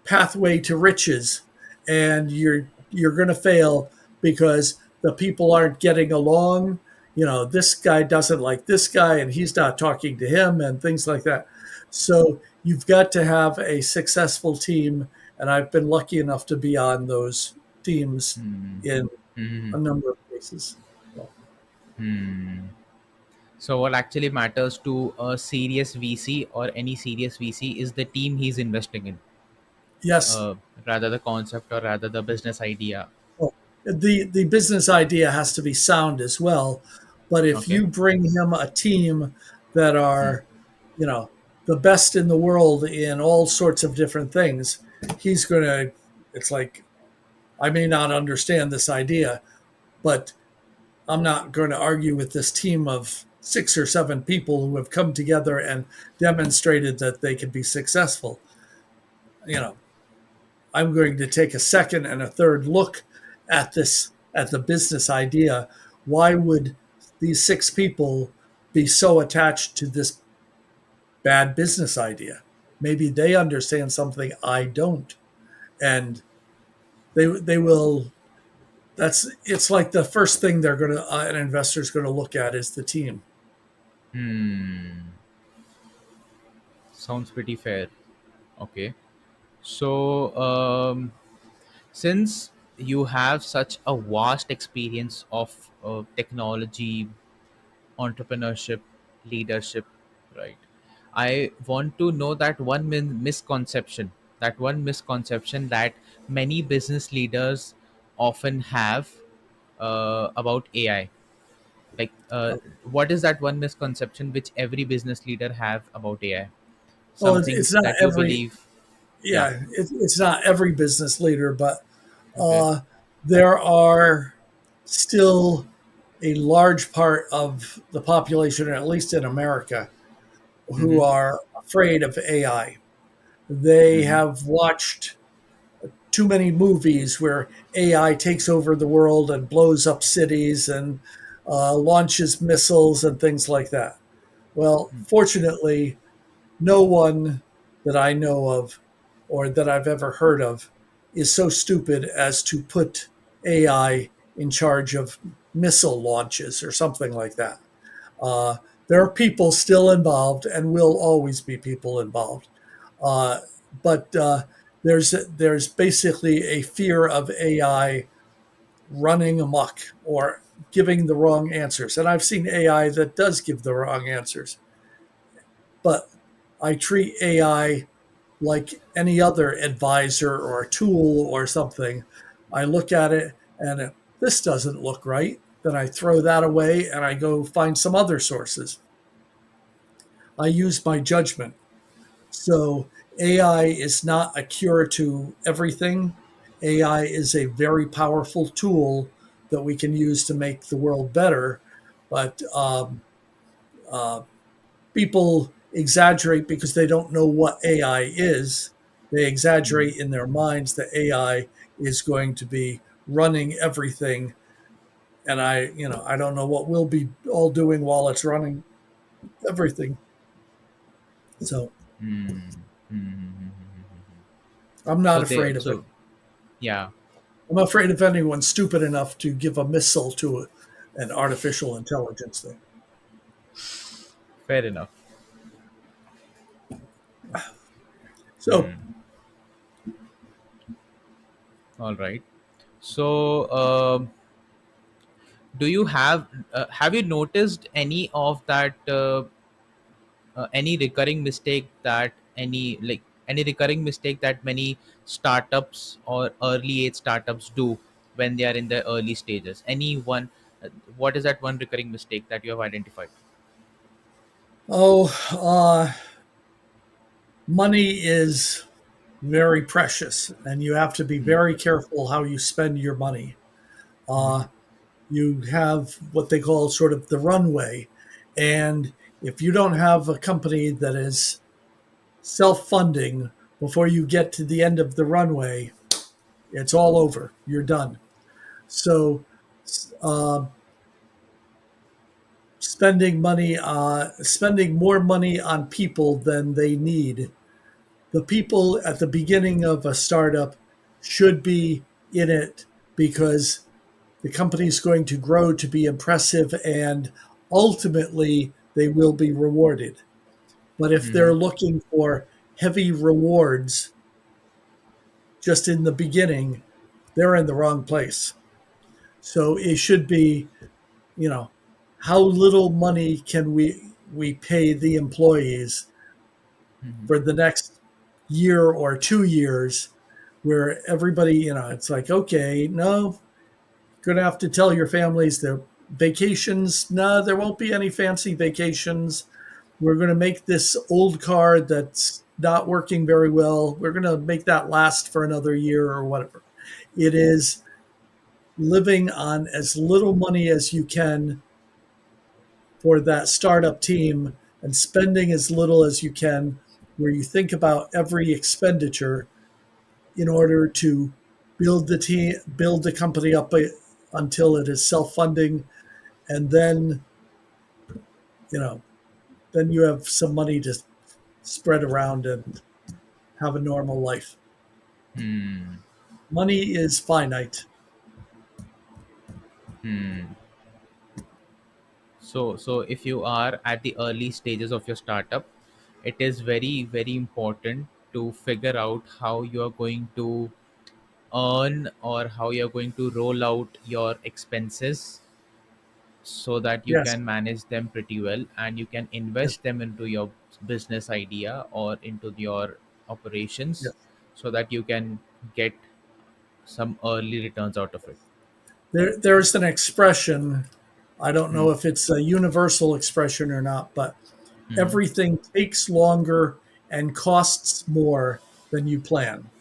pathway to riches, and you're going to fail because the people aren't getting along. This guy doesn't like this guy, and he's not talking to him, and things like that. So you've got to have a successful team, and I've been lucky enough to be on those teams in Mm-hmm. a number of cases. So, So what actually matters to a serious VC or any serious VC is the team he's investing in, yes. uh, rather the concept or rather the business idea. Well, the business idea has to be sound as well. But if Okay. you bring him a team that are, you know, the best in the world in all sorts of different things, he's going to, it's like, I may not understand this idea, but I'm not going to argue with this team of 6 or 7 people who have come together and demonstrated that they can be successful. You know, I'm going to take a second and a third look at the business idea. Why would these 6 people be so attached to this bad business idea? Maybe they understand something I don't, and they will. It's like the first thing they're going to an investor's going to look at is the team. Hmm. Sounds pretty fair. Okay. So, since you have such a vast experience of technology, entrepreneurship, leadership, right? I want to know that one misconception that many business leaders often have about AI. Like, what is that one misconception which every business leader have about AI? Well, Something it's not that you every believe. Yeah. yeah, it's not every business leader, but Okay. uh, there are still a large part of the population, at least in America, who Mm-hmm. are afraid of AI. They Mm-hmm. have watched too many movies where AI takes over the world and blows up cities and launches missiles and things like that. Well, fortunately, no one that I know of or that I've ever heard of is so stupid as to put AI in charge of missile launches or something like that. Uh, there are people still involved and will always be people involved. Uh, but there's basically a fear of AI running amok or giving the wrong answers. And I've seen AI that does give the wrong answers, but I treat AI like any other advisor or a tool or something. I look at it and if this doesn't look right, then I throw that away and I go find some other sources. I use my judgment. So AI is not a cure to everything. AI is a very powerful tool that we can use to make the world better. But uh, people exaggerate because they don't know what AI is. They Mm-hmm. exaggerate in their minds that AI is going to be running everything. And I don't know what we'll be all doing while it's running everything. So Mm-hmm. I'm not So they, afraid of it. so yeah, I'm afraid of anyone stupid enough to give a missile to an artificial intelligence thing. fair enough. So, All right. So, do you have you noticed any of that? Any recurring mistake that any recurring mistake that many startups or early age startups do when they are in the early stages? Any one? What is that one recurring mistake that you have identified? oh, money is very precious, and you have to be Hmm. very careful how you spend your money. Mm-hmm. Uh, you have what they call sort of the runway, and if you don't have a company that is self-funding before you get to the end of the runway, it's all over. You're done. So, uh, spending more money on people than they need. The people at the beginning of a startup should be in it because the company is going to grow to be impressive and ultimately they will be rewarded. But if Mm-hmm. they're looking for heavy rewards just in the beginning, they're in the wrong place. So it should be, you know, how little money can we pay the employees Mm-hmm. for the next year or 2 years where everybody, it's like, okay, no, going to have to tell your families their vacations. No, there won't be any fancy vacations. We're going to make this old car that's not working very well. We're going to make that last for another year or whatever. It is living on as little money as you can for that startup team and spending as little as you can, where you think about every expenditure in order to build the company up until it is self-funding, and then you know then you have some money to spread around and have a normal life. Hmm. Money is finite. Hmm. So if you are at the early stages of your startup, it is very very important to figure out how you are going to earn or how you're going to roll out your expenses so that you Yes, can manage them pretty well and you can yes, invest them into your business idea or into your operations yes. so that you can get some early returns out of it. There's an expression. I don't Hmm. know if it's a universal expression or not, but Hmm. everything takes longer and costs more than you plan.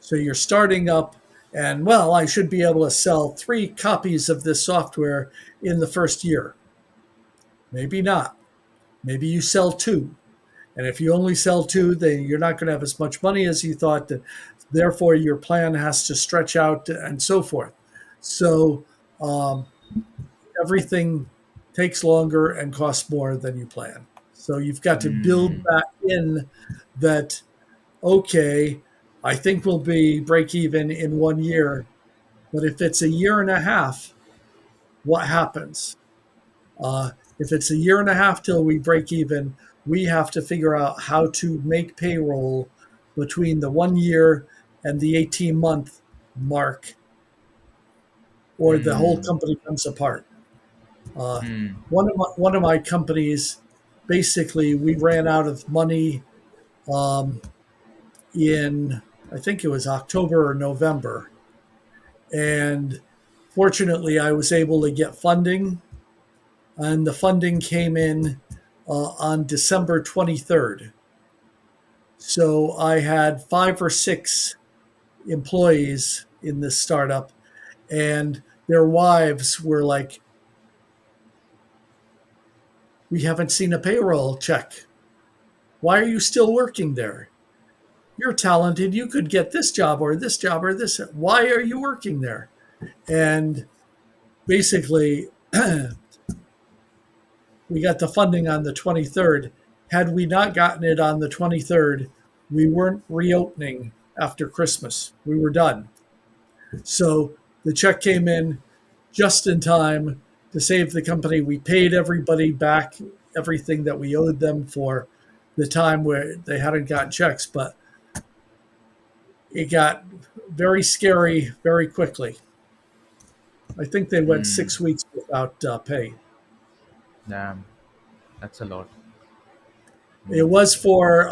So you're starting up, and well, I should be able to sell 3 copies of this software in the first year. Maybe not. Maybe you sell two. And if you only sell two, then you're not going to have as much money as you thought. Therefore, your plan has to stretch out and so forth. So um, everything takes longer and costs more than you plan. So you've got to build Hmm. that in that, okay, I think we'll be break even in 1 year. But if it's a year and a half, what happens? If it's a year and a half till we break even, we have to figure out how to make payroll between the 1 year and the 18-month mark, or the whole Hmm. company comes apart. Uh, Hmm. one of my companies, basically, we ran out of money um, in, I think it was October or November, and fortunately, I was able to get funding, and the funding came in on December 23rd. So I had 5 or 6 employees in this startup, and their wives were like, "We haven't seen a payroll check. Why are you still working there? You're talented. You could get this job or this job or this. Why are you working there?" And basically, we got the funding on the 23rd. Had we not gotten it on the 23rd, we weren't reopening after Christmas. We were done. So the check came in just in time to save the company. We paid everybody back everything that we owed them for the time where they hadn't gotten checks, but it got very scary very quickly. I think they went Hmm. 6 weeks without pay. Damn, that's a lot. It Hmm. was for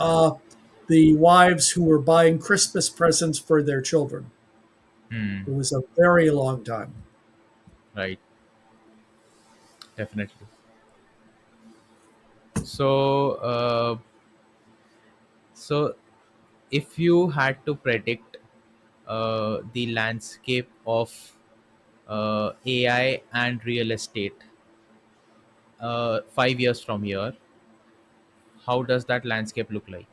the wives who were buying Christmas presents for their children. Hmm. It was a very long time. Right. Definitely. So, so if you had to predict the landscape of AI and real estate 5 years from here, how does that landscape look like?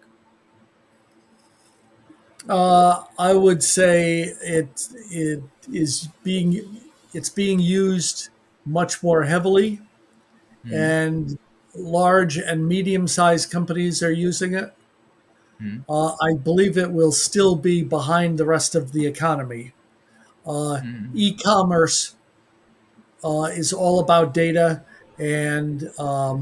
I would say it's being used much more heavily, Hmm. and large and medium-sized companies are using it. Hmm. I believe it will still be behind the rest of the economy. Uh, Hmm. e-commerce is all about data, and uh,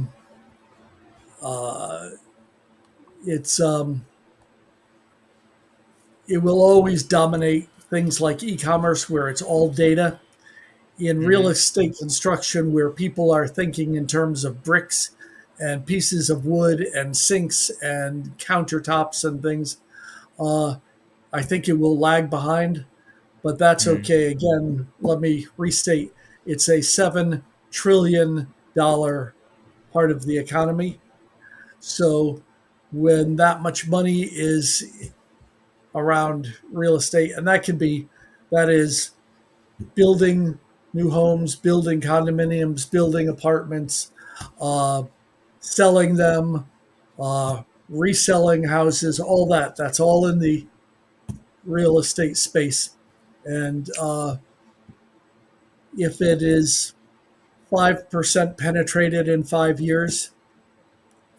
it will always dominate things like e-commerce, where it's all data. In real Hmm. estate construction, where people are thinking in terms of bricks and pieces of wood and sinks and countertops and things, uh, I think it will lag behind, but that's Hmm. okay. Again, let me restate, it's a $7 trillion part of the economy. So when that much money is around real estate, and that is building new homes, building condominiums, building apartments, uh, selling them, reselling houses, all that. That's all in the real estate space. And if it is 5% penetrated in 5 years,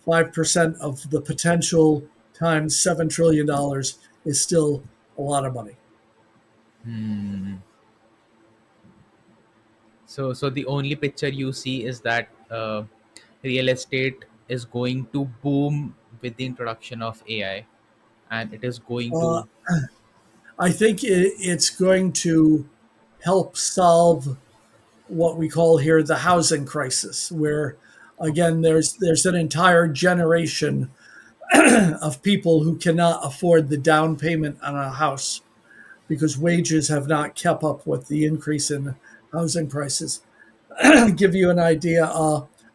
5% of the potential times $7 trillion is still a lot of money. Hmm. So the only picture you see is that real estate is going to boom with the introduction of AI, and it is going Uh, to. I think it's going to help solve what we call here the housing crisis, where Okay. again there's an entire generation of people who cannot afford the down payment on a house because wages have not kept up with the increase in housing prices. Give you an idea,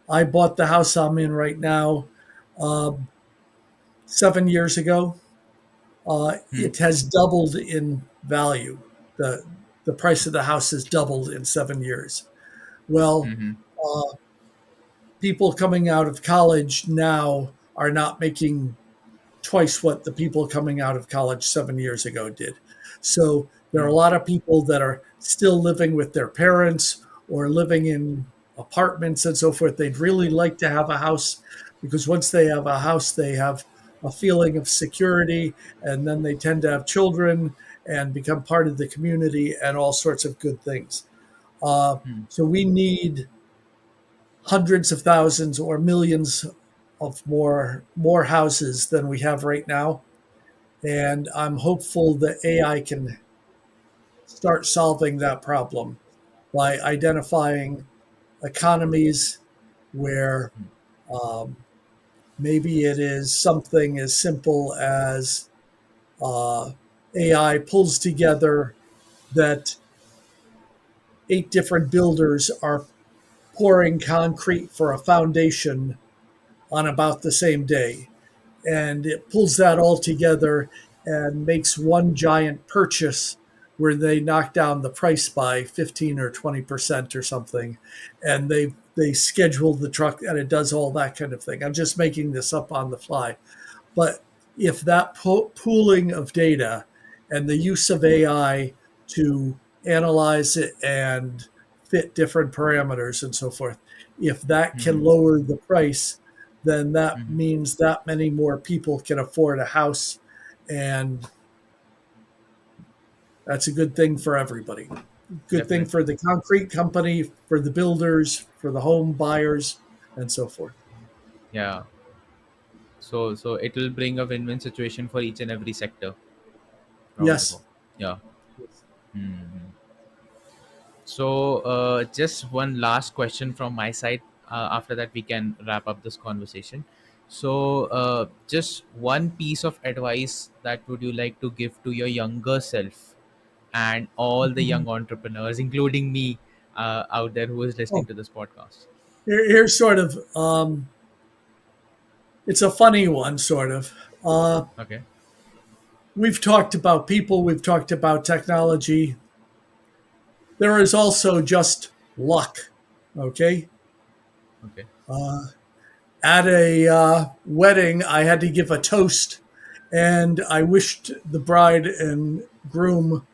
I bought the house I'm in right now uh, 7 years ago. Hmm. It has doubled in value. The price of the house has doubled in 7 years. Well, Hmm. uh, people coming out of college now are not making twice what the people coming out of college 7 years ago did. So there are a mm, lot of people that are still living with their parents or living in apartments and so forth. They'd really like to have a house because once they have a house, they have a feeling of security, and then they tend to have children and become part of the community and all sorts of good things. mm, So we need hundreds of thousands or millions of more houses than we have right now, and I'm hopeful that AI can start solving that problem by identifying economies where um, maybe it is something as simple as AI pulls together that 8 different builders are pouring concrete for a foundation on about the same day. And it pulls that all together and makes one giant purchase where they knock down the price by 15 or 20% or something, and they schedule the truck and it does all that kind of thing. I'm just making this up on the fly, but if that pooling of data and the use of AI to analyze it and fit different parameters and so forth, if that can mm, lower the price, then that mm. means that many more people can afford a house. And that's a good thing for everybody. Good thing for Definitely. the concrete company, for the builders, for the home buyers, and so forth. Yeah. So it will bring a win-win situation for each and every sector from the Yes. home. Yeah. Hmm. So, just one last question from my side. After that, we can wrap up this conversation. So, just one piece of advice that would you like to give to your younger self and all the young entrepreneurs, including me, out there who is listening Oh, to this podcast? here's sort of it's a funny one, sort of. Uh, Okay. we've talked about people, we've talked about technology. There is also just luck. Okay. Okay. At a wedding, I had to give a toast, and I wished the bride and groom,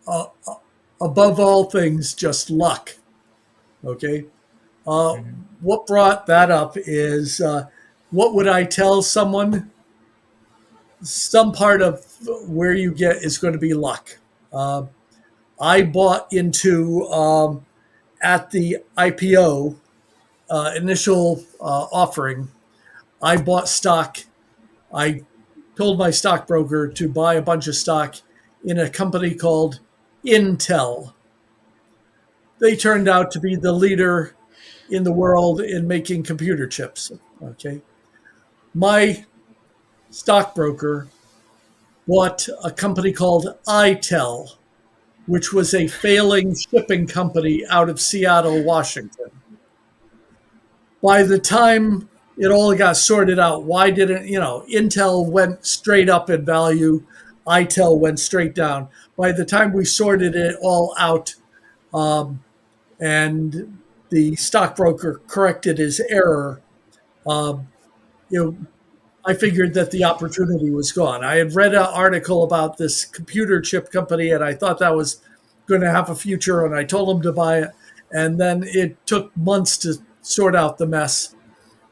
uh, above all things, just luck. Okay. Uh, Mm-hmm. what brought that up is what would I tell someone? Some part of where you get is going to be luck. Uh, I bought into at the IPO initial offering. I bought stock. I told my stockbroker to buy a bunch of stock in a company called Intel. They turned out to be the leader in the world in making computer chips. Okay. My stockbroker bought a company called iTel, which was a failing shipping company out of Seattle, Washington. By the time it all got sorted out, why didn't, Intel went straight up in value, iTel went straight down. By the time we sorted it all out, um, and the stockbroker corrected his error, um, you know, I figured that the opportunity was gone. I had read an article about this computer chip company, and I thought that was going to have a future, and I told him to buy it. And then it took months to sort out the mess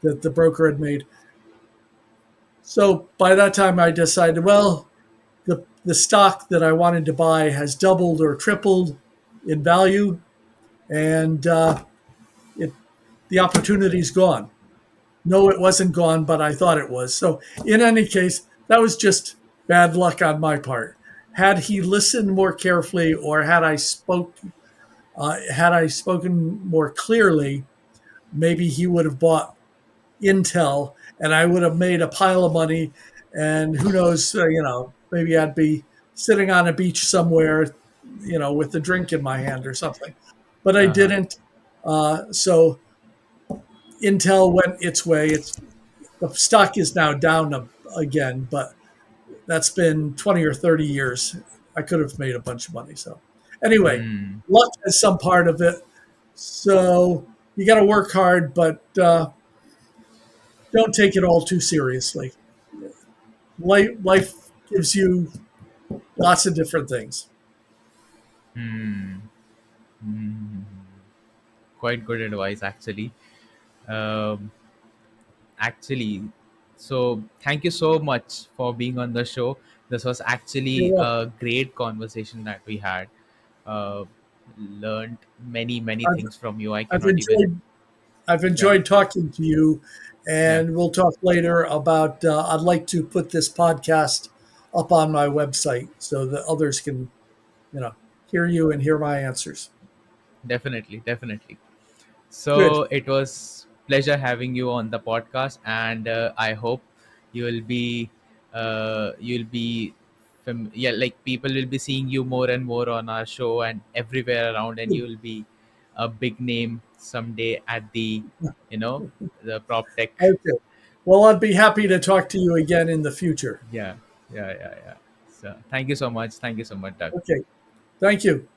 that the broker had made. So by that time, I decided, well, the stock that I wanted to buy has doubled or tripled in value, and it the opportunity's gone. No, it wasn't gone, but I thought it was. So, in any case, that was just bad luck on my part. Had he listened more carefully, or had I spoken more clearly, maybe he would have bought Intel, and I would have made a pile of money. And who knows, maybe I'd be sitting on a beach somewhere, with a drink in my hand or something. But I Uh-huh. didn't. So Intel went its way. The stock is now down again, but that's been 20 or 30 years. I could have made a bunch of money. So, anyway, Hmm. luck is some part of it. So, you got to work hard, but don't take it all too seriously. Life gives you lots of different things. Hmm. Hmm. Quite good advice, actually. Um, actually, so thank you so much for being on the show. This was You're actually welcome. a great conversation that we had. Uh, Learned many I've, things from you. I I've cannot even. enjoyed I've Yeah, enjoyed talking to you, yeah. and we'll talk later about. I'd like to put this podcast up on my website so that others can, you know, hear you and hear my answers. Definitely, definitely. Good. So it was pleasure having you on the podcast, and I hope you will be, yeah, like people will be seeing you more and more on our show and everywhere around, and you will be a big name someday at the, you know, the prop tech. Okay. Well, I'd be happy to talk to you again in the future. Yeah, yeah, yeah, yeah. So thank you so much. Thank you so much, Doug. Okay. Thank you.